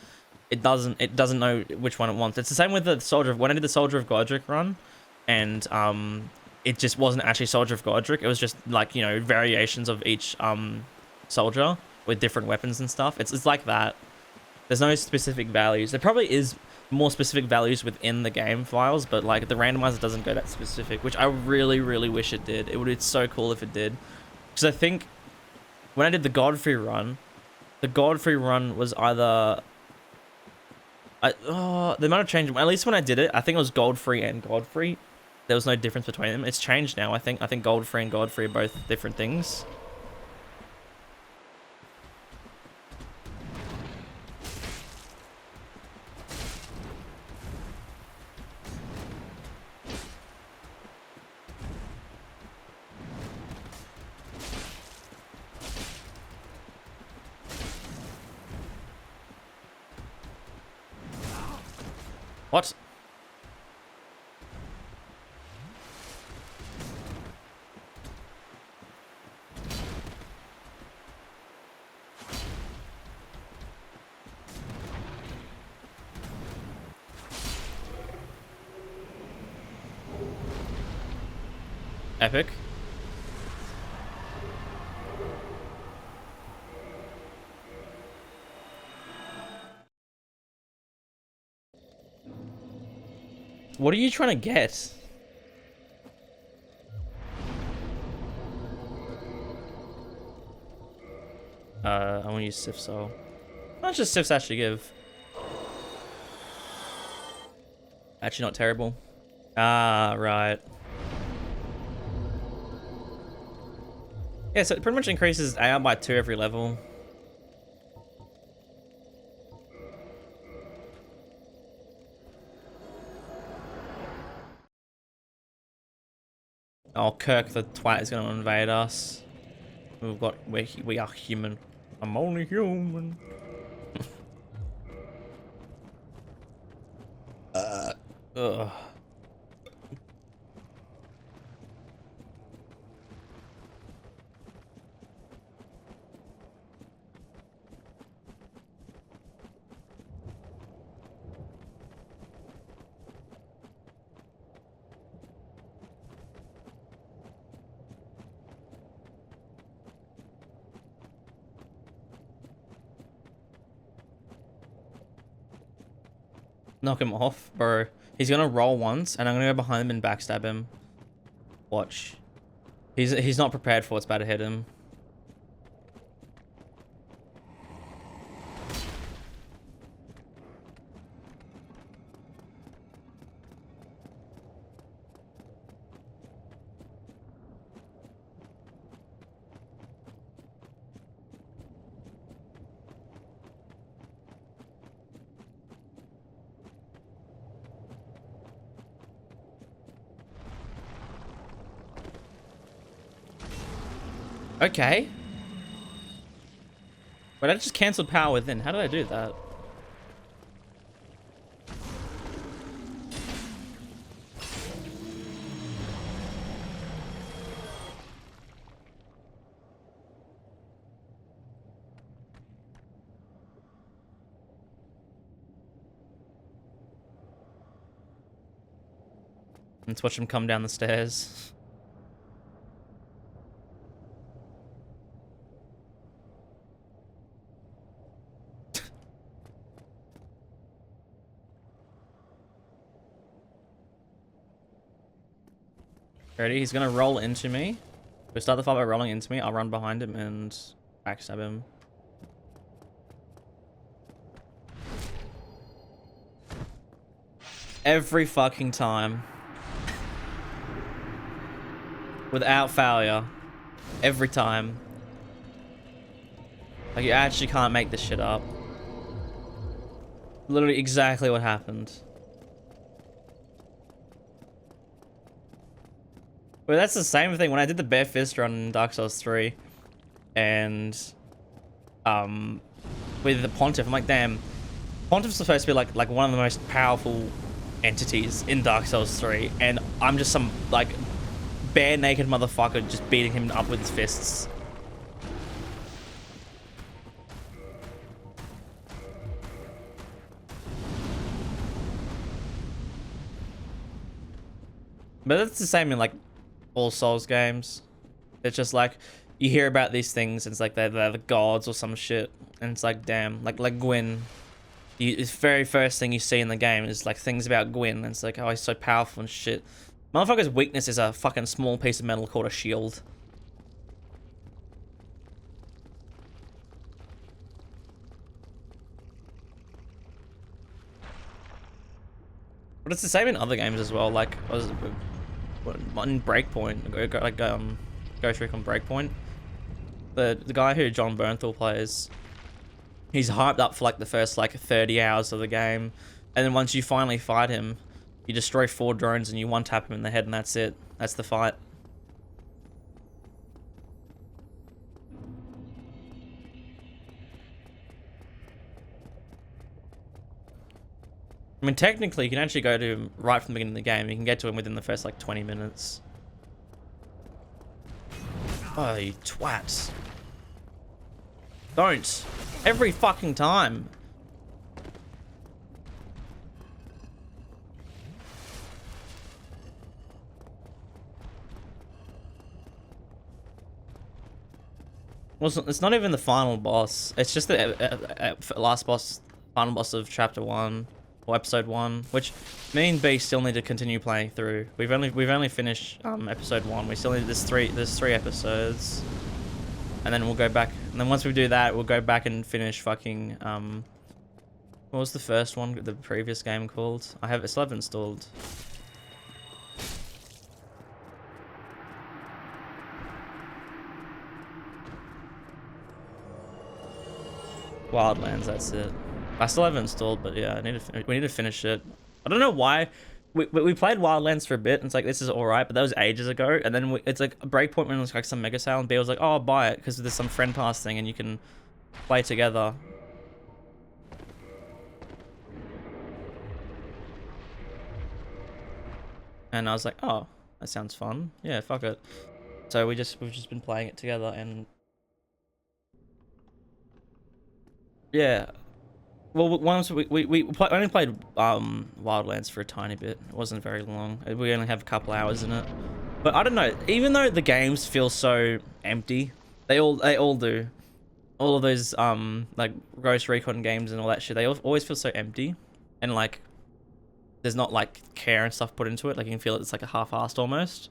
it doesn't know which one it wants. It's the same with the Soldier of, when I did the Soldier of Godric run, and it just wasn't actually Soldier of Godric. It was just like, you know, variations of each soldier with different weapons and stuff. It's like that. There's no specific values. There probably is more specific values within the game files, but like the randomizer doesn't go that specific, which I really, really wish it did. It would be so cool if it did. Because I think when I did the Godfrey run was either they might have changed. At least when I did it, I think it was Godfrey and Godfrey. There was no difference between them. It's changed now. I think Godfrey and Godfrey are both different things. What? Epic. What are you trying to get? I want to use Sif Soul. How much does Sif's actually give? Actually not terrible. Ah, right. Yeah, so it pretty much increases AR by 2 every level. Oh, Kirk the twat is going to invade us. We are human. I'm only human. Ugh. Knock him off, bro. He's gonna roll once, and I'm gonna go behind him and backstab him. Watch. He's not prepared for what's about to hit him. Okay. But I just cancelled power within. How did I do that? Let's watch him come down the stairs. Ready? He's gonna roll into me. We start the fight by rolling into me. I'll run behind him and backstab him. Every fucking time. Without failure. Every time. Like, you actually can't make this shit up. Literally exactly what happened. Well, that's the same thing when I did the bare fist run in Dark Souls 3. And with the Pontiff, I'm like, damn, Pontiff's supposed to be like one of the most powerful entities in Dark Souls 3, and I'm just some like bare naked motherfucker just beating him up with his fists. But that's the same in like all Souls games. It's just like you hear about these things and it's like they're the gods or some shit, and it's like, damn, like Gwyn. The very first thing you see in the game is like things about Gwyn, and it's like, oh, he's so powerful and shit. Motherfucker's weakness is a fucking small piece of metal called a shield. But it's the same in other games as well. Like, what is it? In Breakpoint, like Ghost Recon Breakpoint, the guy who John Bernthal plays, he's hyped up for like the first like 30 hours of the game, and then once you finally fight him, you destroy 4 drones and you one tap him in the head, and that's it. That's the fight. I mean, technically, you can actually go to him right from the beginning of the game. You can get to him within the first, like, 20 minutes. Oh, you twats. Don't. Every fucking time. Well, it's not even the final boss. It's just the last boss, final boss of Chapter 1. Or episode 1, which me and B still need to continue playing through. We've only finished episode 1. We still need there's three episodes, and then we'll go back. And then once we do that, we'll go back and finish fucking what was the first one? The previous game called? I still have it installed. Wildlands. That's it. I still haven't installed, but yeah, we need to finish it. I don't know why. We played Wildlands for a bit, and it's like, this is alright, but that was ages ago. And then it's like a Breakpoint when it was like some mega sale, and B was like, oh, I'll buy it, because there's some friend pass thing, and you can play together. And I was like, oh, that sounds fun. Yeah, fuck it. So we've just been playing it together, and yeah. Well, once we only played Wildlands for a tiny bit. It wasn't very long. We only have a couple hours in it. But I don't know. Even though the games feel so empty, they all do. All of those like Ghost Recon games and all that shit, they always feel so empty, and like there's not like care and stuff put into it. Like you can feel it's like a half-assed almost.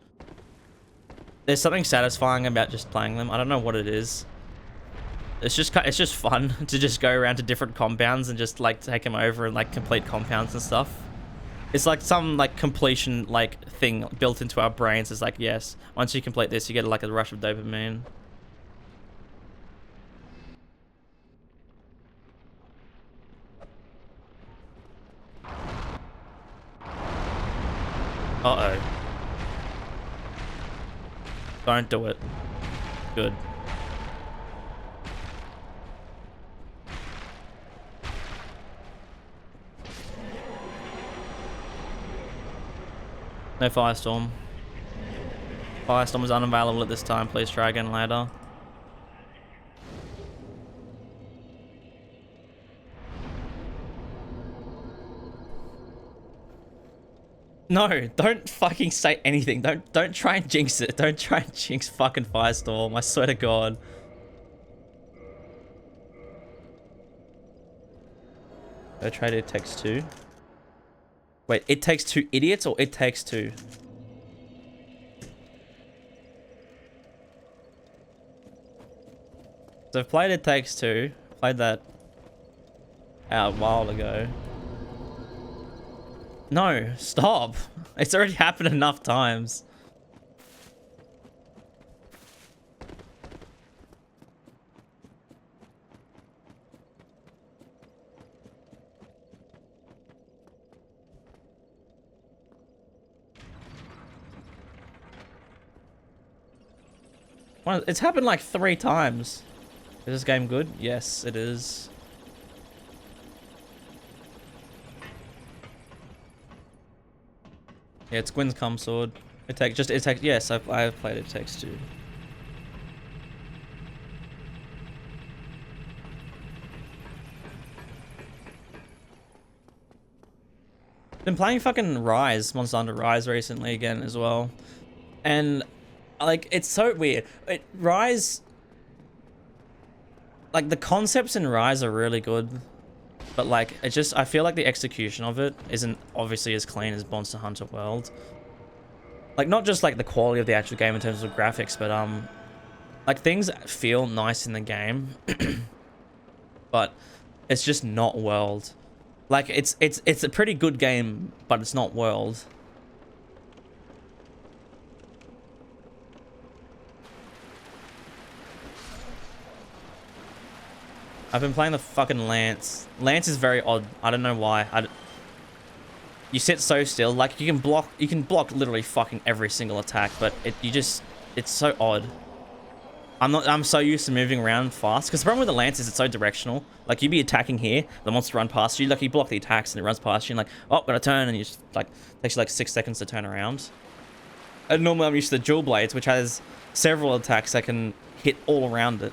There's something satisfying about just playing them. I don't know what it is. It's just fun to just go around to different compounds and just like take them over and like complete compounds and stuff. It's like some like completion like thing built into our brains. It's like, yes, once you complete this, you get like a rush of dopamine. Uh-oh. Don't do it. Good. No Firestorm. Firestorm is unavailable at this time. Please try again later. No, don't fucking say anything. Don't try and jinx it. Don't try and jinx fucking Firestorm. I swear to God. I tried It Takes Two. Wait, It Takes Two idiots or It Takes Two? So I've played It Takes Two. Played that a while ago. No, stop. It's already happened enough times. Well, it's happened like 3 times. Is this game good? Yes, it is. Yeah, it's Gwyn's cum sword. It takes yes, I've played It Takes Two. Been playing fucking Rise, Monster Hunter Rise recently again as well. And like it's so weird. Rise, like the concepts in Rise are really good. But like, it just, I feel like the execution of it isn't obviously as clean as Monster Hunter World. Like, not just like the quality of the actual game in terms of graphics, but like things feel nice in the game, but it's just not World. Like, it's a pretty good game, but it's not World. I've been playing the fucking Lance. Lance is very odd. I don't know why. You sit so still. Like, you can block literally fucking every single attack, but it's so odd. I'm so used to moving around fast. Because the problem with the Lance is it's so directional. Like, you be attacking here, the monster run past you. Like, you block the attacks and it runs past you and like, oh, gotta turn, and you just, like, takes you like 6 seconds to turn around. And normally I'm used to the dual blades, which has several attacks that can hit all around it.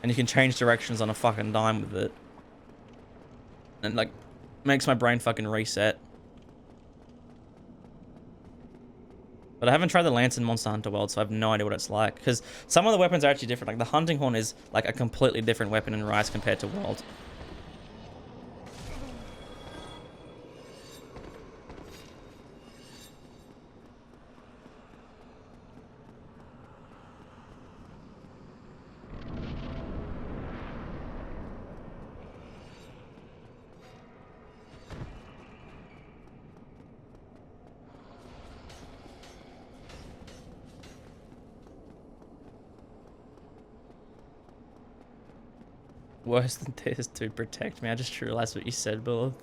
And you can change directions on a fucking dime with it. And like, makes my brain fucking reset. But I haven't tried the Lance in Monster Hunter World, so I have no idea what it's like. Because some of the weapons are actually different. Like the Hunting Horn is like a completely different weapon in Rise compared to World. Worse than this to protect me. I just realized what you said, Bill.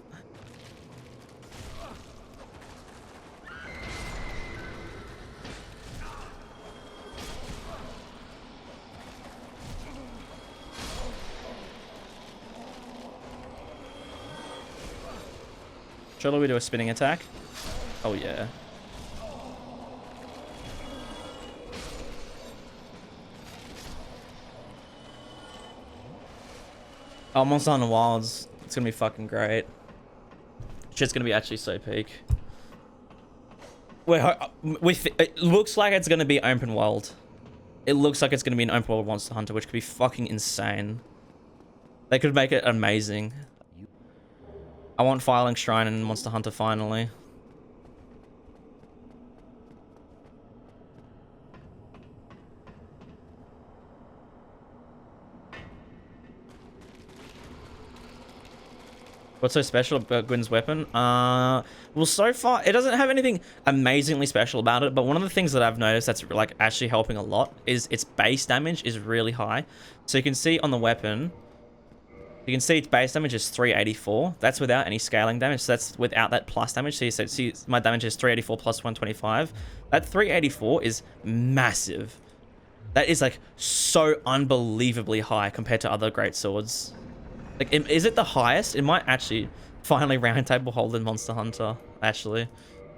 Shall we do a spinning attack? Oh yeah. Oh, Monster Hunter Wilds. It's gonna be fucking great. Shit's gonna be actually so peak. It looks like it's gonna be open world. It looks like it's gonna be an open world Monster Hunter, which could be fucking insane. They could make it amazing. I want Firelink Shrine in Monster Hunter finally. What's so special about Gwyn's weapon? Well, so far, it doesn't have anything amazingly special about it, but one of the things that I've noticed that's like actually helping a lot is its base damage is really high. So you can see on the weapon, you can see its base damage is 384. That's without any scaling damage, so that's without that plus damage. So you see my damage is 384 plus 125. That 384 is massive. That is like so unbelievably high compared to other great swords. Like, is it the highest? It might actually finally round table hold in Monster Hunter, actually.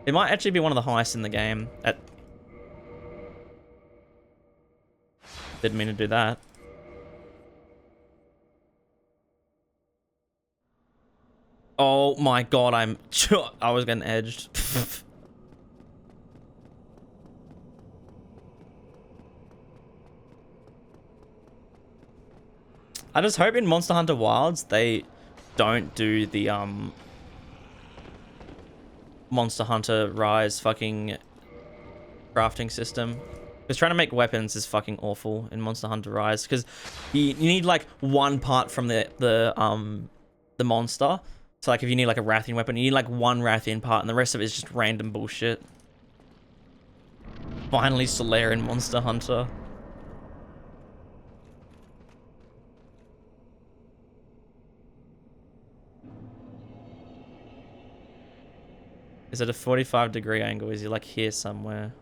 It might actually be one of the highest in the game. Didn't mean to do that. Oh my god, I was getting edged. I just hope in Monster Hunter Wilds they don't do the Monster Hunter Rise fucking crafting system. Because trying to make weapons is fucking awful in Monster Hunter Rise. Because you need like one part from the monster. So like if you need like a Rathian weapon, you need like one Rathian part, and the rest of it is just random bullshit. Finally, Solaire in Monster Hunter. Is it a 45-degree angle? Is he like here somewhere?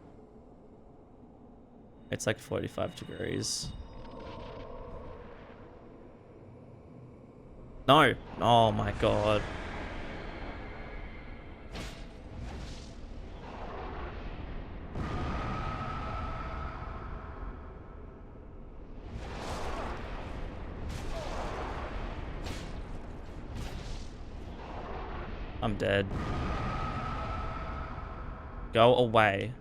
It's like 45 degrees. No. Oh my god. I'm dead. Go away.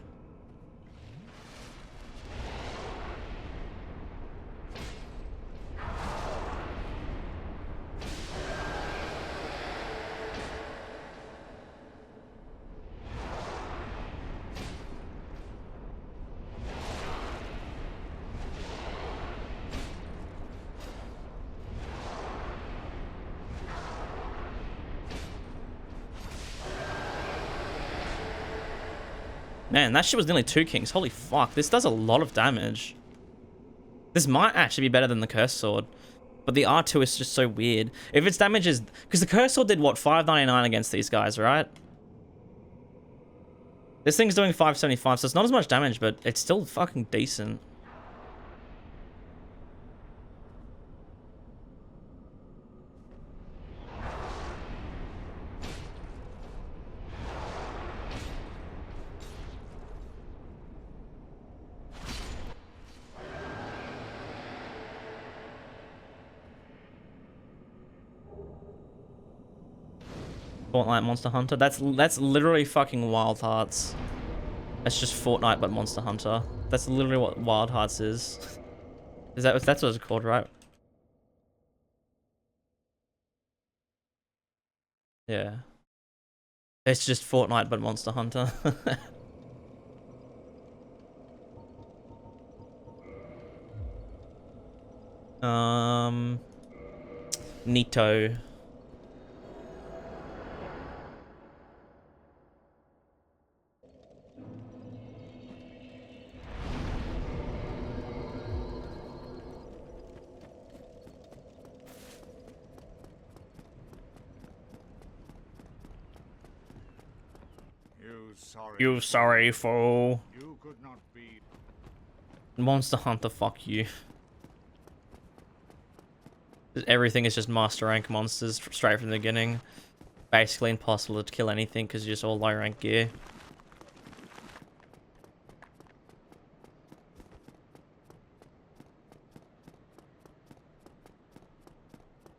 Man, that shit was nearly 2 kings. Holy fuck, this does a lot of damage. This might actually be better than the Curse Sword. But the R2 is just so weird. If its damage is... Because the Curse Sword did, what, 599 against these guys, right? This thing's doing 575, so it's not as much damage, but it's still fucking decent. Fortnite Monster Hunter. That's literally fucking Wild Hearts. That's just Fortnite but Monster Hunter. That's literally what Wild Hearts is. That's what it's called, right? Yeah. It's just Fortnite but Monster Hunter. Nito. You sorry fool. You could not be. Monster Hunter, fuck you. Everything is just master rank monsters straight from the beginning. Basically impossible to kill anything because you're just all low rank gear.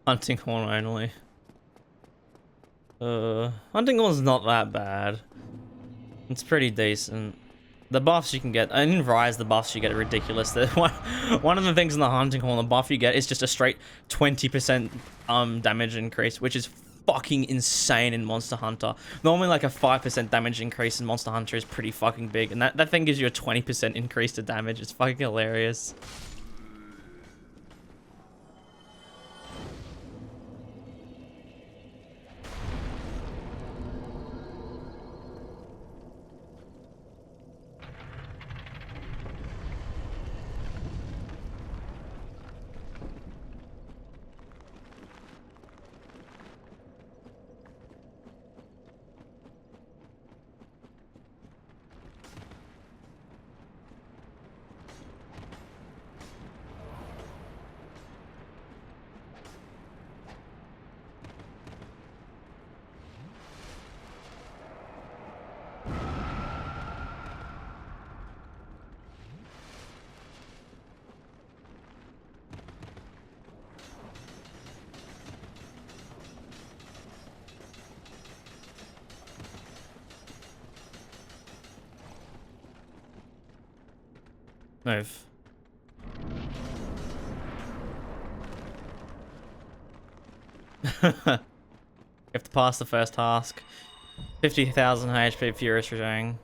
Hunting horn only. Hunting horn's not that bad. It's pretty decent. The buffs you can get, and in Rise, the buffs you get are ridiculous. One of the things in the Hunting Horn, the buff you get is just a straight 20% damage increase, which is fucking insane in Monster Hunter. Normally like a 5% damage increase in Monster Hunter is pretty fucking big, and that thing gives you a 20% increase to damage. It's fucking hilarious. Move. You have to pass the first task. 50,000 HP Furious Ring.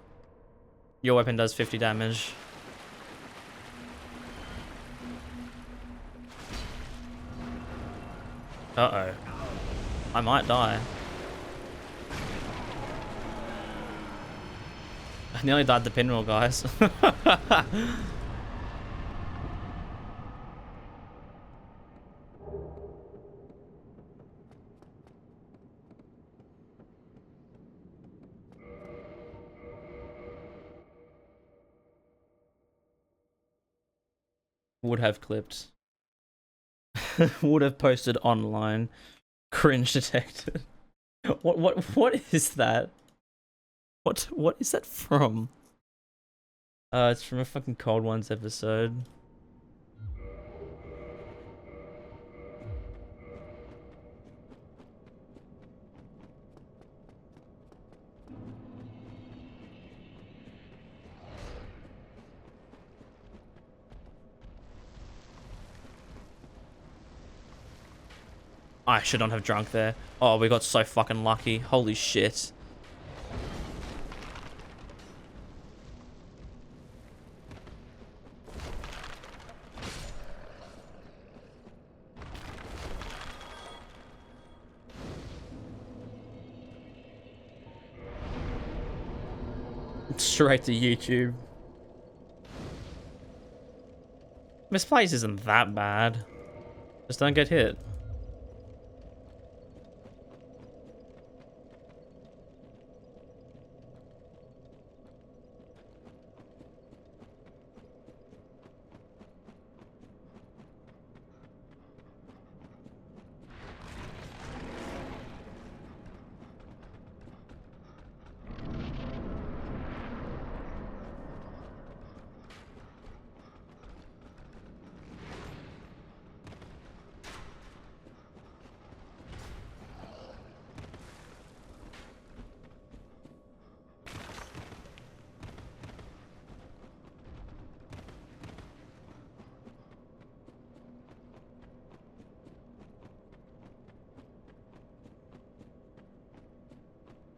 Your weapon does 50 damage. Uh-oh. I might die. I nearly died to pinwheel, guys. Would have clipped. Would have posted online. Cringe detected. What is that? What is that from? It's from a fucking Cold Ones episode. I should not have drunk there. Oh, we got so fucking lucky. Holy shit. Straight to YouTube. Misplace isn't that bad. Just don't get hit.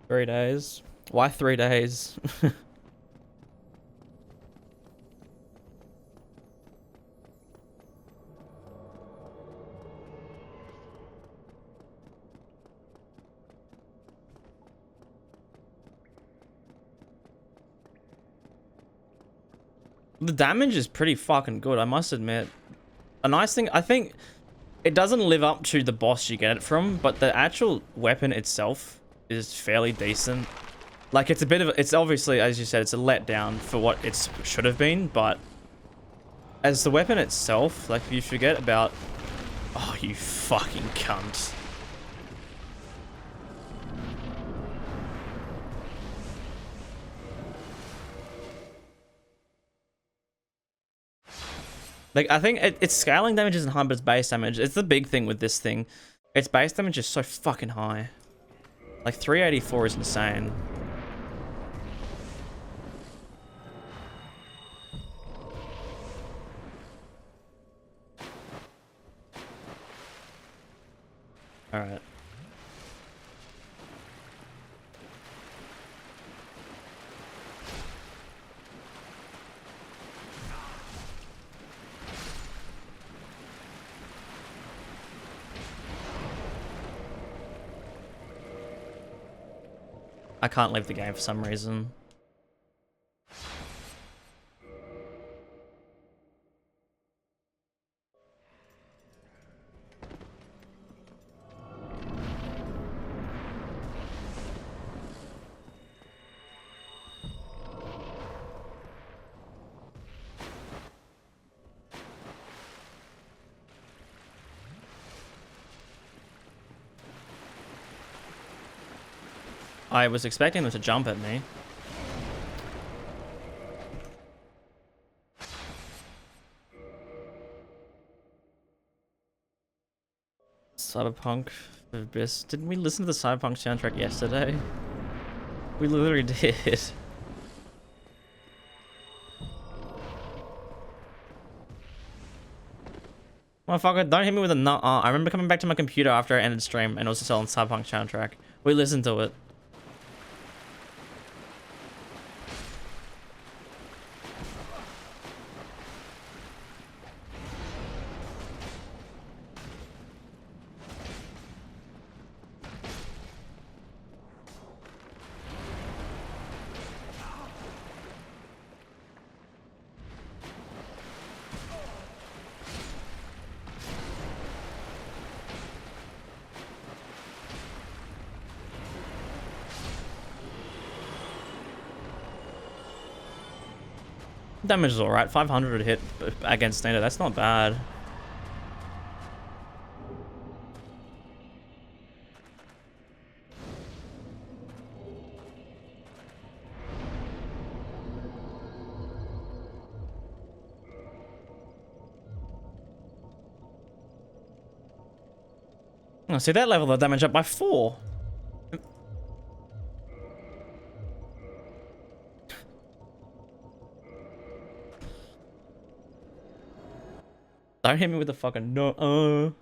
Three days. Why 3 days? The damage is pretty fucking good, I must admit. A nice thing, I think it doesn't live up to the boss you get it from, but the actual weapon itself is fairly decent. Like, it's a bit of it's obviously, as you said, it's a letdown for what it should have been, but as the weapon itself, like, you forget about... Oh, you fucking cunt. Like, I think its scaling damage isn't high, but its base damage. It's the big thing with this thing. Its base damage is so fucking high. Like, 384 is insane. Alright. I can't leave the game for some reason. I was expecting them to jump at me. Cyberpunk Abyss. Didn't we listen to the Cyberpunk soundtrack yesterday? We literally did. Motherfucker, don't hit me with a nut. I remember coming back to my computer after I ended stream and also selling Cyberpunk soundtrack. We listened to it. Damage is alright. 500 hit against standard. That's not bad. Oh, see, that level of damage up by 4. Don't hit me with the fucking no.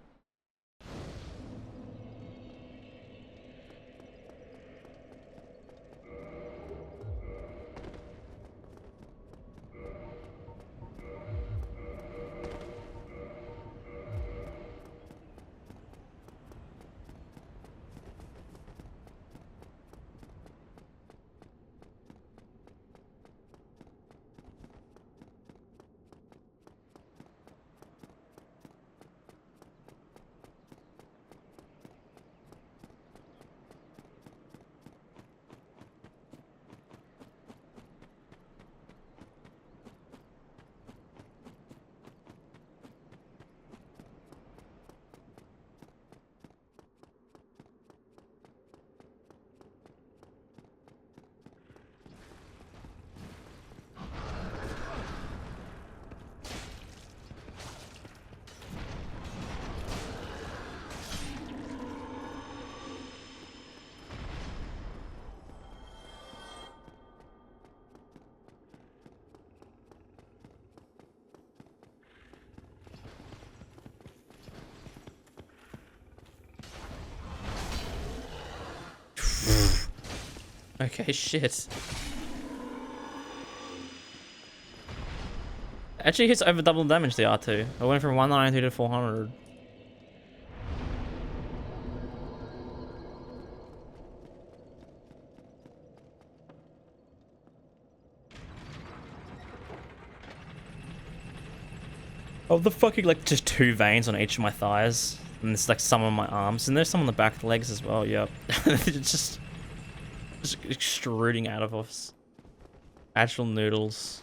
Okay, shit. Actually hits over double damage, the R2. I went from 192 to 400. Oh, the fucking, like, just 2 veins on each of my thighs. And there's, like, some on my arms. And there's some on the back of the legs as well, yep. It's just extruding out of us. Actual noodles.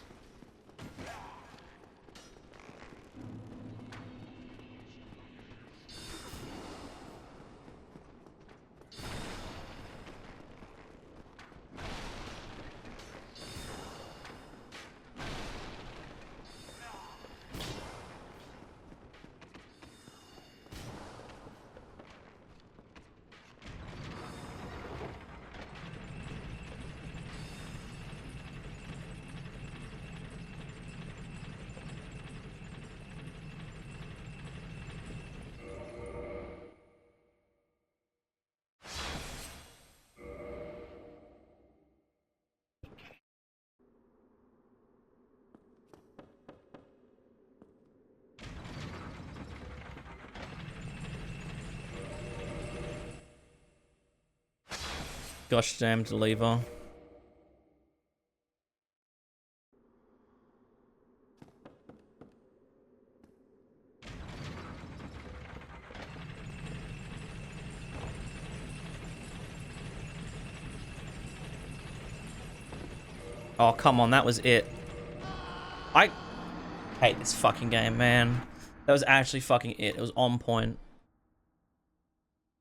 Gosh damn lever. Oh, come on, that was it. I hate this fucking game, man. That was actually fucking it. It was on point.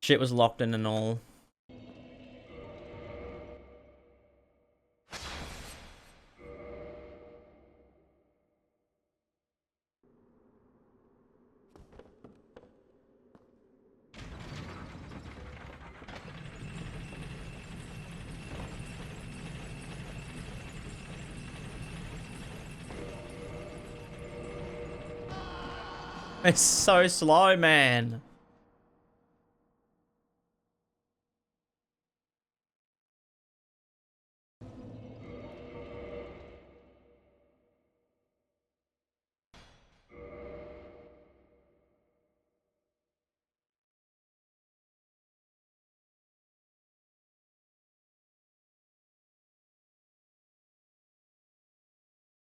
Shit was locked in and all. It's so slow, man.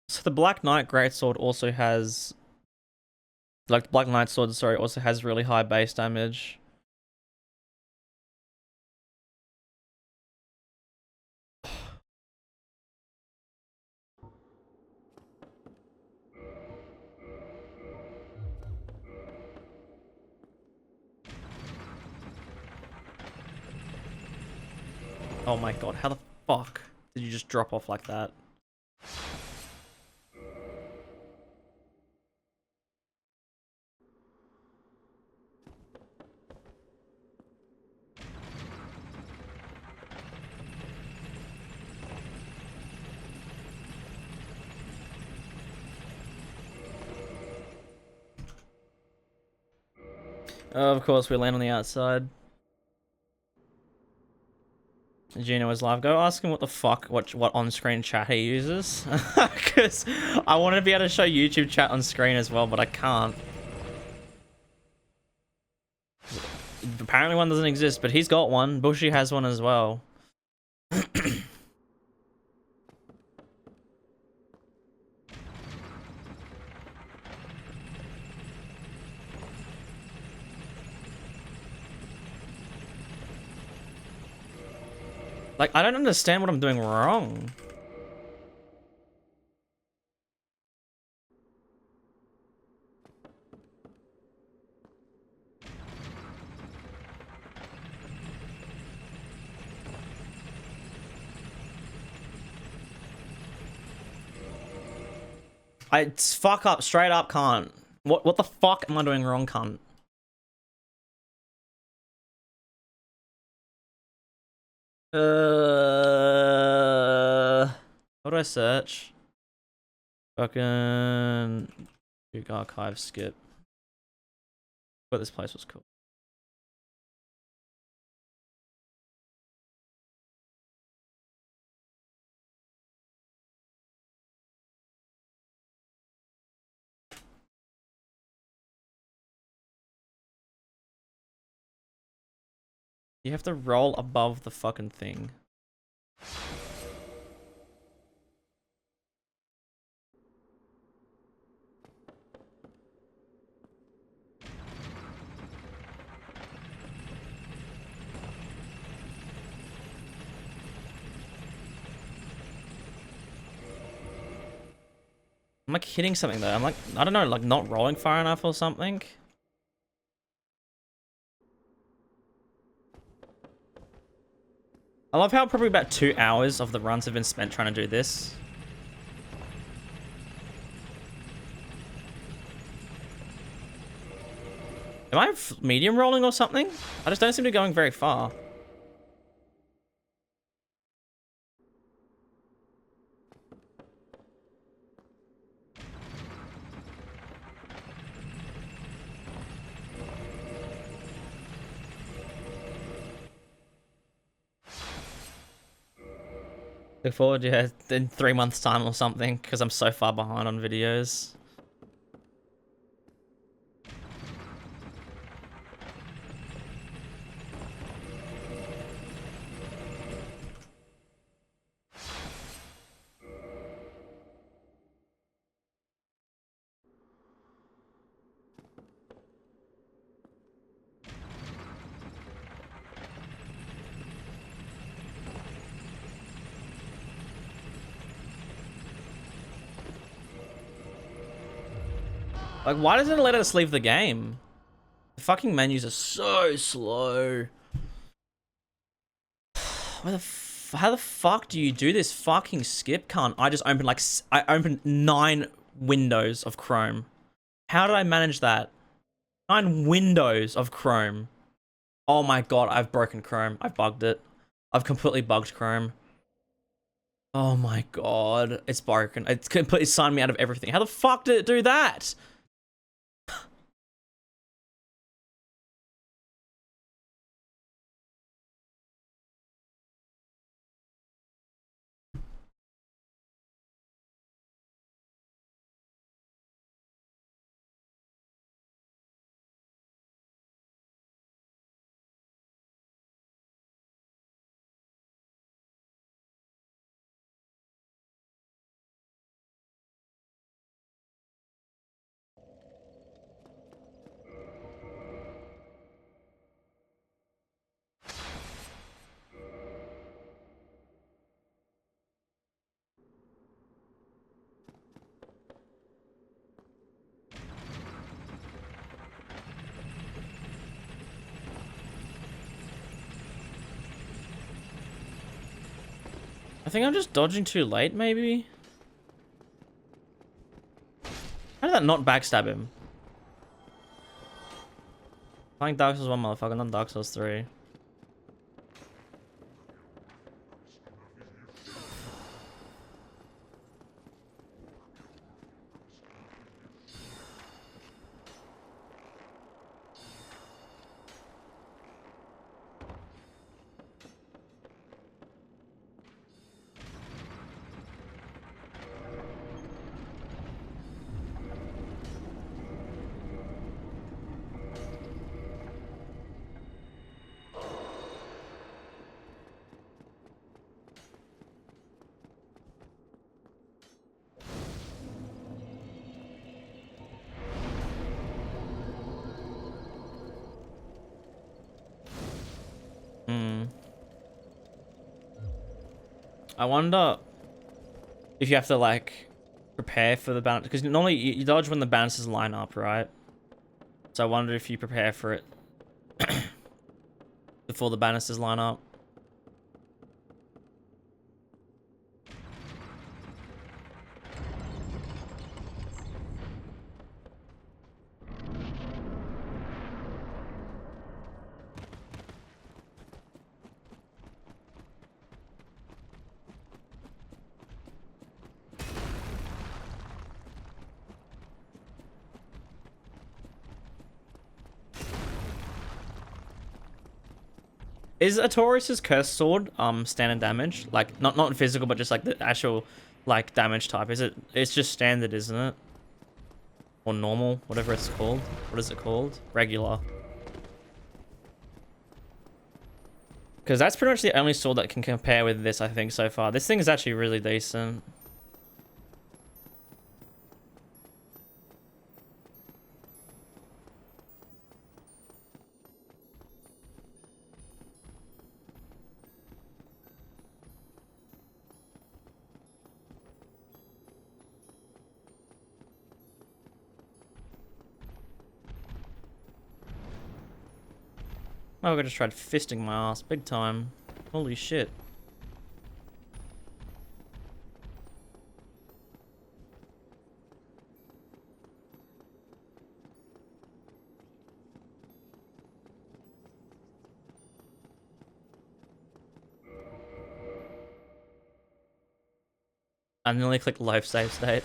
So the Black Knight Greatsword also has, like, the Black Knight Sword, sorry, also has really high base damage. Oh my god, how the fuck did you just drop off like that? Of course, we land on the outside. Gino is live. Go ask him what the fuck, what on-screen chat he uses. Because I want to be able to show YouTube chat on screen as well, but I can't. Apparently one doesn't exist, but he's got one. Bushy has one as well. Like, I don't understand what I'm doing wrong. I fuck up, straight up can't. What the fuck am I doing wrong, cunt? What do I search? Fucking Google archive skip. But this place was cool. You have to roll above the fucking thing. I'm like hitting something though. I'm like, I don't know, like not rolling far enough or something. I love how probably about 2 hours of the runs have been spent trying to do this. Am I medium rolling or something? I just don't seem to be going very far. Look forward, yeah, in 3 months time or something, because I'm so far behind on videos. Like, why doesn't it let us leave the game? The fucking menus are so slow. How the fuck do you do this fucking skip, cunt? I just opened like, I opened 9 windows of Chrome. How did I manage that? 9 windows of Chrome. Oh my god, I've broken Chrome. I've bugged it. I've completely bugged Chrome. Oh my god, it's broken. It's completely signed me out of everything. How the fuck did it do that? I think I'm just dodging too late, maybe? How did that not backstab him? Playing Dark Souls 1, motherfucker, not Dark Souls 3. I wonder if you have to like prepare for the bounce, because normally you dodge when the bounces line up, right? So I wonder if you prepare for it before the banisters line up. Is Artorias' Cursed Sword standard damage? Like not physical, but just like the actual like damage type. It's just standard, isn't it? Or normal, whatever it's called. What is it called? Regular. Because that's pretty much the only sword that can compare with this, I think, so far. This thing is actually really decent. Oh, I just tried fisting my ass big time. Holy shit. I nearly clicked life save state.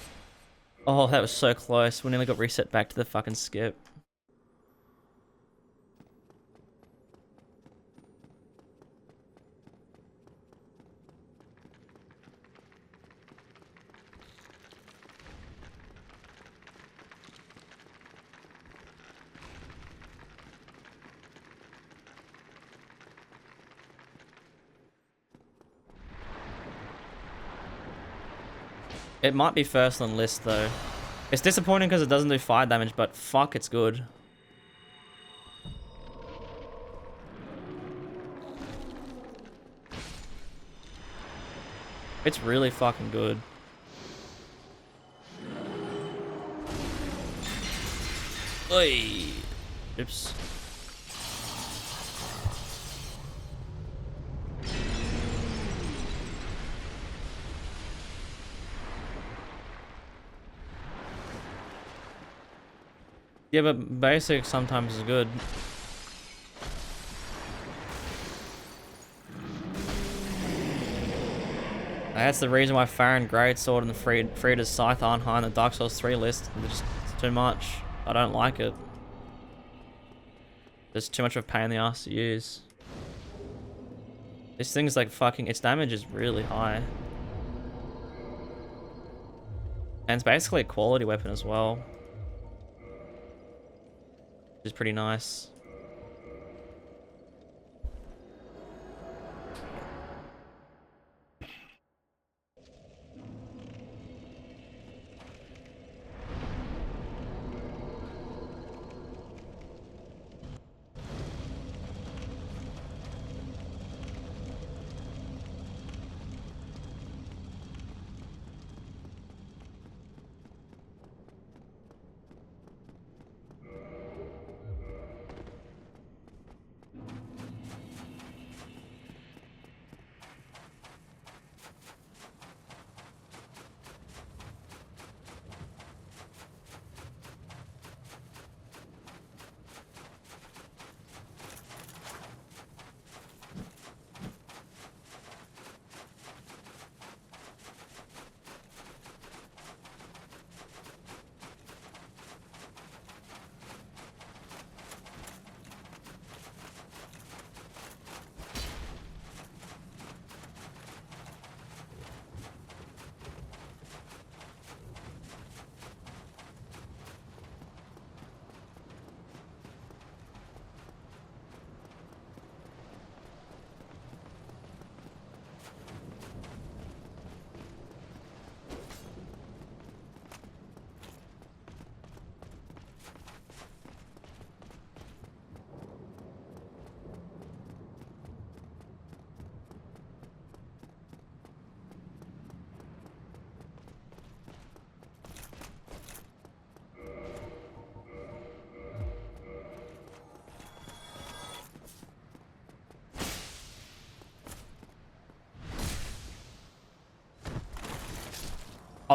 Oh, that was so close. We nearly got reset back to the fucking skip. It might be first on list though. It's disappointing because it doesn't do fire damage, but fuck, it's good. It's really fucking good. Oi! Oops. Yeah, but basic sometimes is good. That's the reason why Farron Greatsword and the Frida's Scythe aren't high on the Dark Souls 3 list. They're just too much. I don't like it. There's too much of a pain in the ass to use. This thing's like fucking, its damage is really high. And it's basically a quality weapon as well. Which is pretty nice.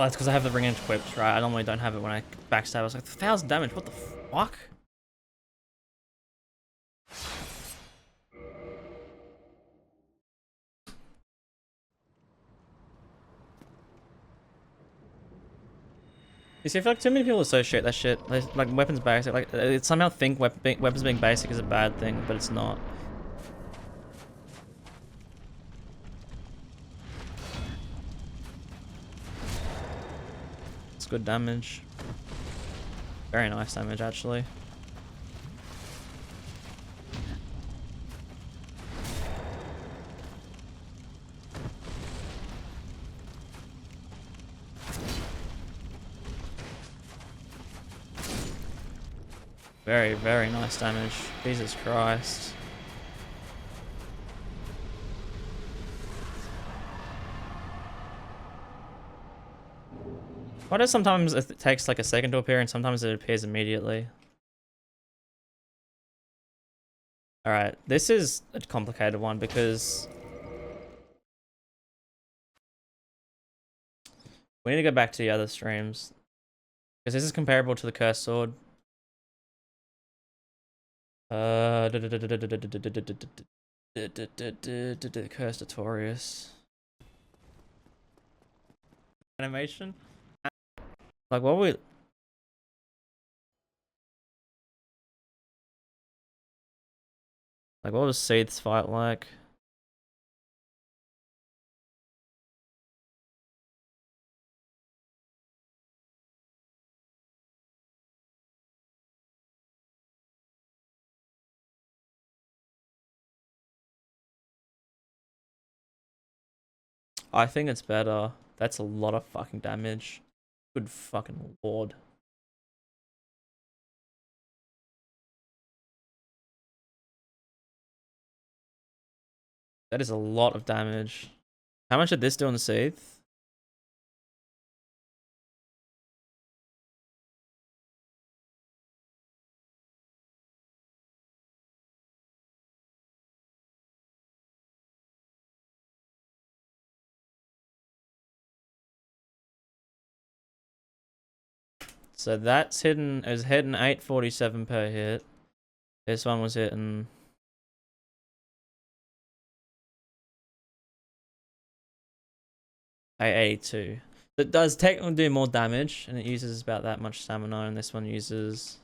Oh, that's because I have the ring equipped, right? I normally don't have it when I backstab. I was like, 1,000 damage, what the fuck? You see, I feel like too many people associate that shit, like weapons basic, like it somehow think weapons being basic is a bad thing, but it's not. It's good damage. Very nice damage, actually. Very, very nice damage. Jesus Christ. Why does sometimes it takes like a second to appear and sometimes it appears immediately? Alright, this is a complicated one because we need to go back to the other streams. Because this is comparable to the Cursed Sword. Cursed Notorious. Animation? Like what we... Like what was Seath's fight like? I think it's better. That's a lot of fucking damage. Good fucking lord. That is a lot of damage. How much did this do on the Seath? So that's hitting, is hitting 847 per hit. This one was hitting 882. It does technically do more damage, and it uses about that much stamina, and this one uses...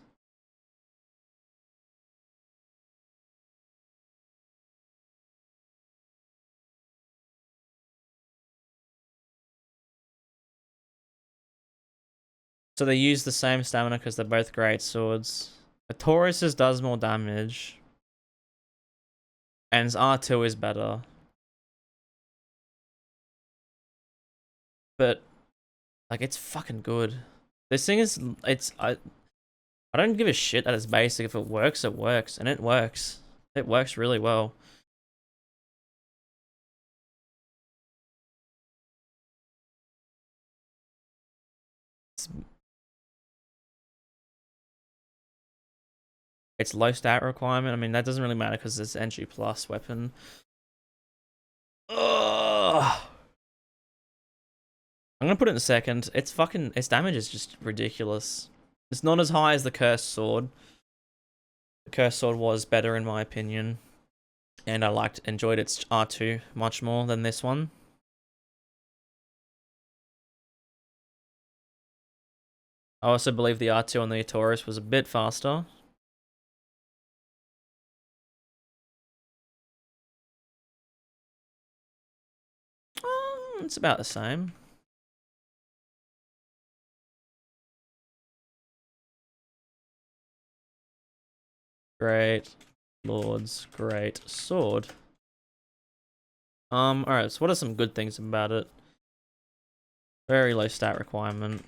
So they use the same stamina because they're both great swords. But Taurus's does more damage. And his R2 is better. But, like, it's fucking good. This thing is, I don't give a shit that it's basic. If it works, it works. And it works. It works really well. It's low stat requirement. I mean, that doesn't really matter because it's NG plus weapon. Ugh. I'm gonna put it in a second. It's fucking, its damage is just ridiculous. It's not as high as the Cursed Sword. The Cursed Sword was better in my opinion. And I enjoyed its R2 much more than this one. I also believe the R2 on the Taurus was a bit faster. It's about the same. Great Lord's Great Sword. Alright, so what are some good things about it? Very low stat requirement.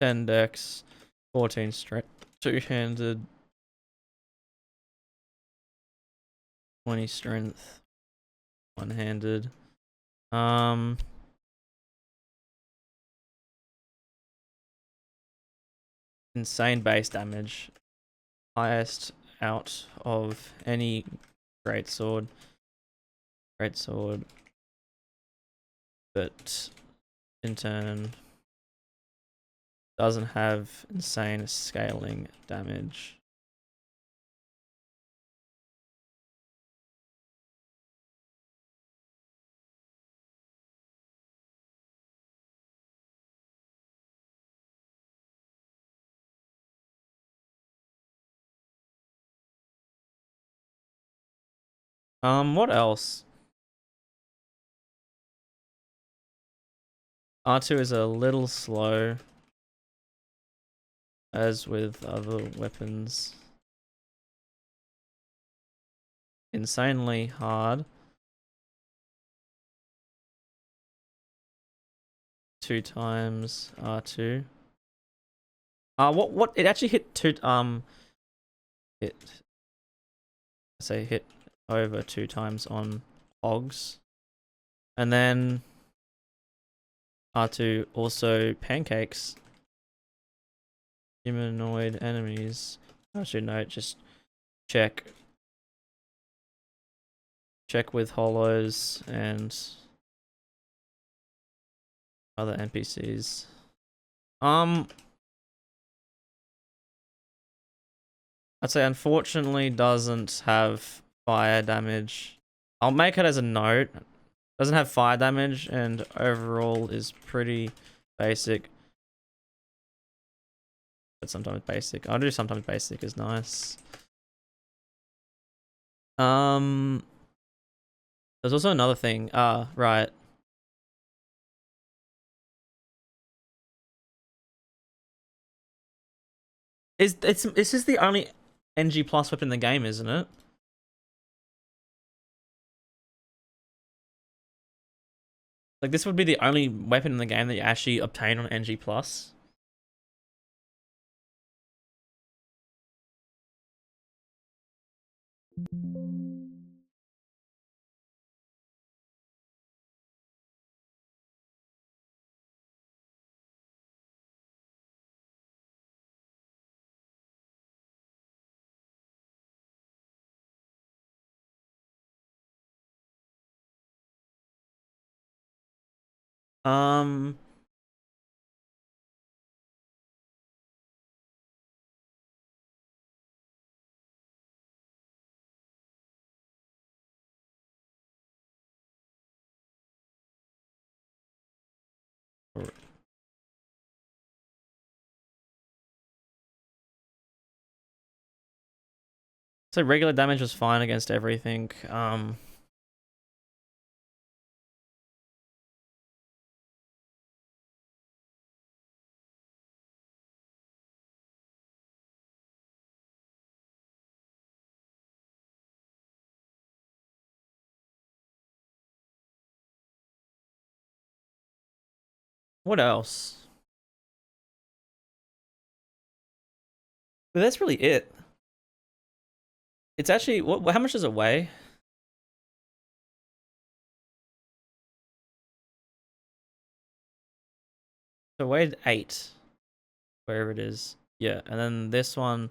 10 dex, 14 strength, two-handed, 20 strength, one-handed. Insane base damage. Highest out of any great sword. but in turn doesn't have insane scaling damage. What else? R2 is a little slow, as with other weapons. Insanely hard. 2 times R2. What it actually hit hit over 2 times on hogs. And then R2 also pancakes humanoid enemies. I should note, just check with hollows and other NPCs. I'd say unfortunately doesn't have fire damage. I'll make it as a note. Doesn't have fire damage and overall is pretty basic. But sometimes basic. I'll do sometimes basic is nice. There's also another thing. Right. This is the only NG plus weapon in the game, isn't it? Like, this would be the only weapon in the game that you actually obtain on NG plus. Um, so regular damage was fine against everything. What else? But that's really it. It's actually how much does it weigh? So it weighed 8, wherever it is. Yeah, and then this one.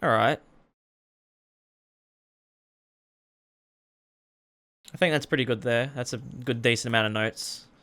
All right. I think that's pretty good there. That's a good decent amount of notes.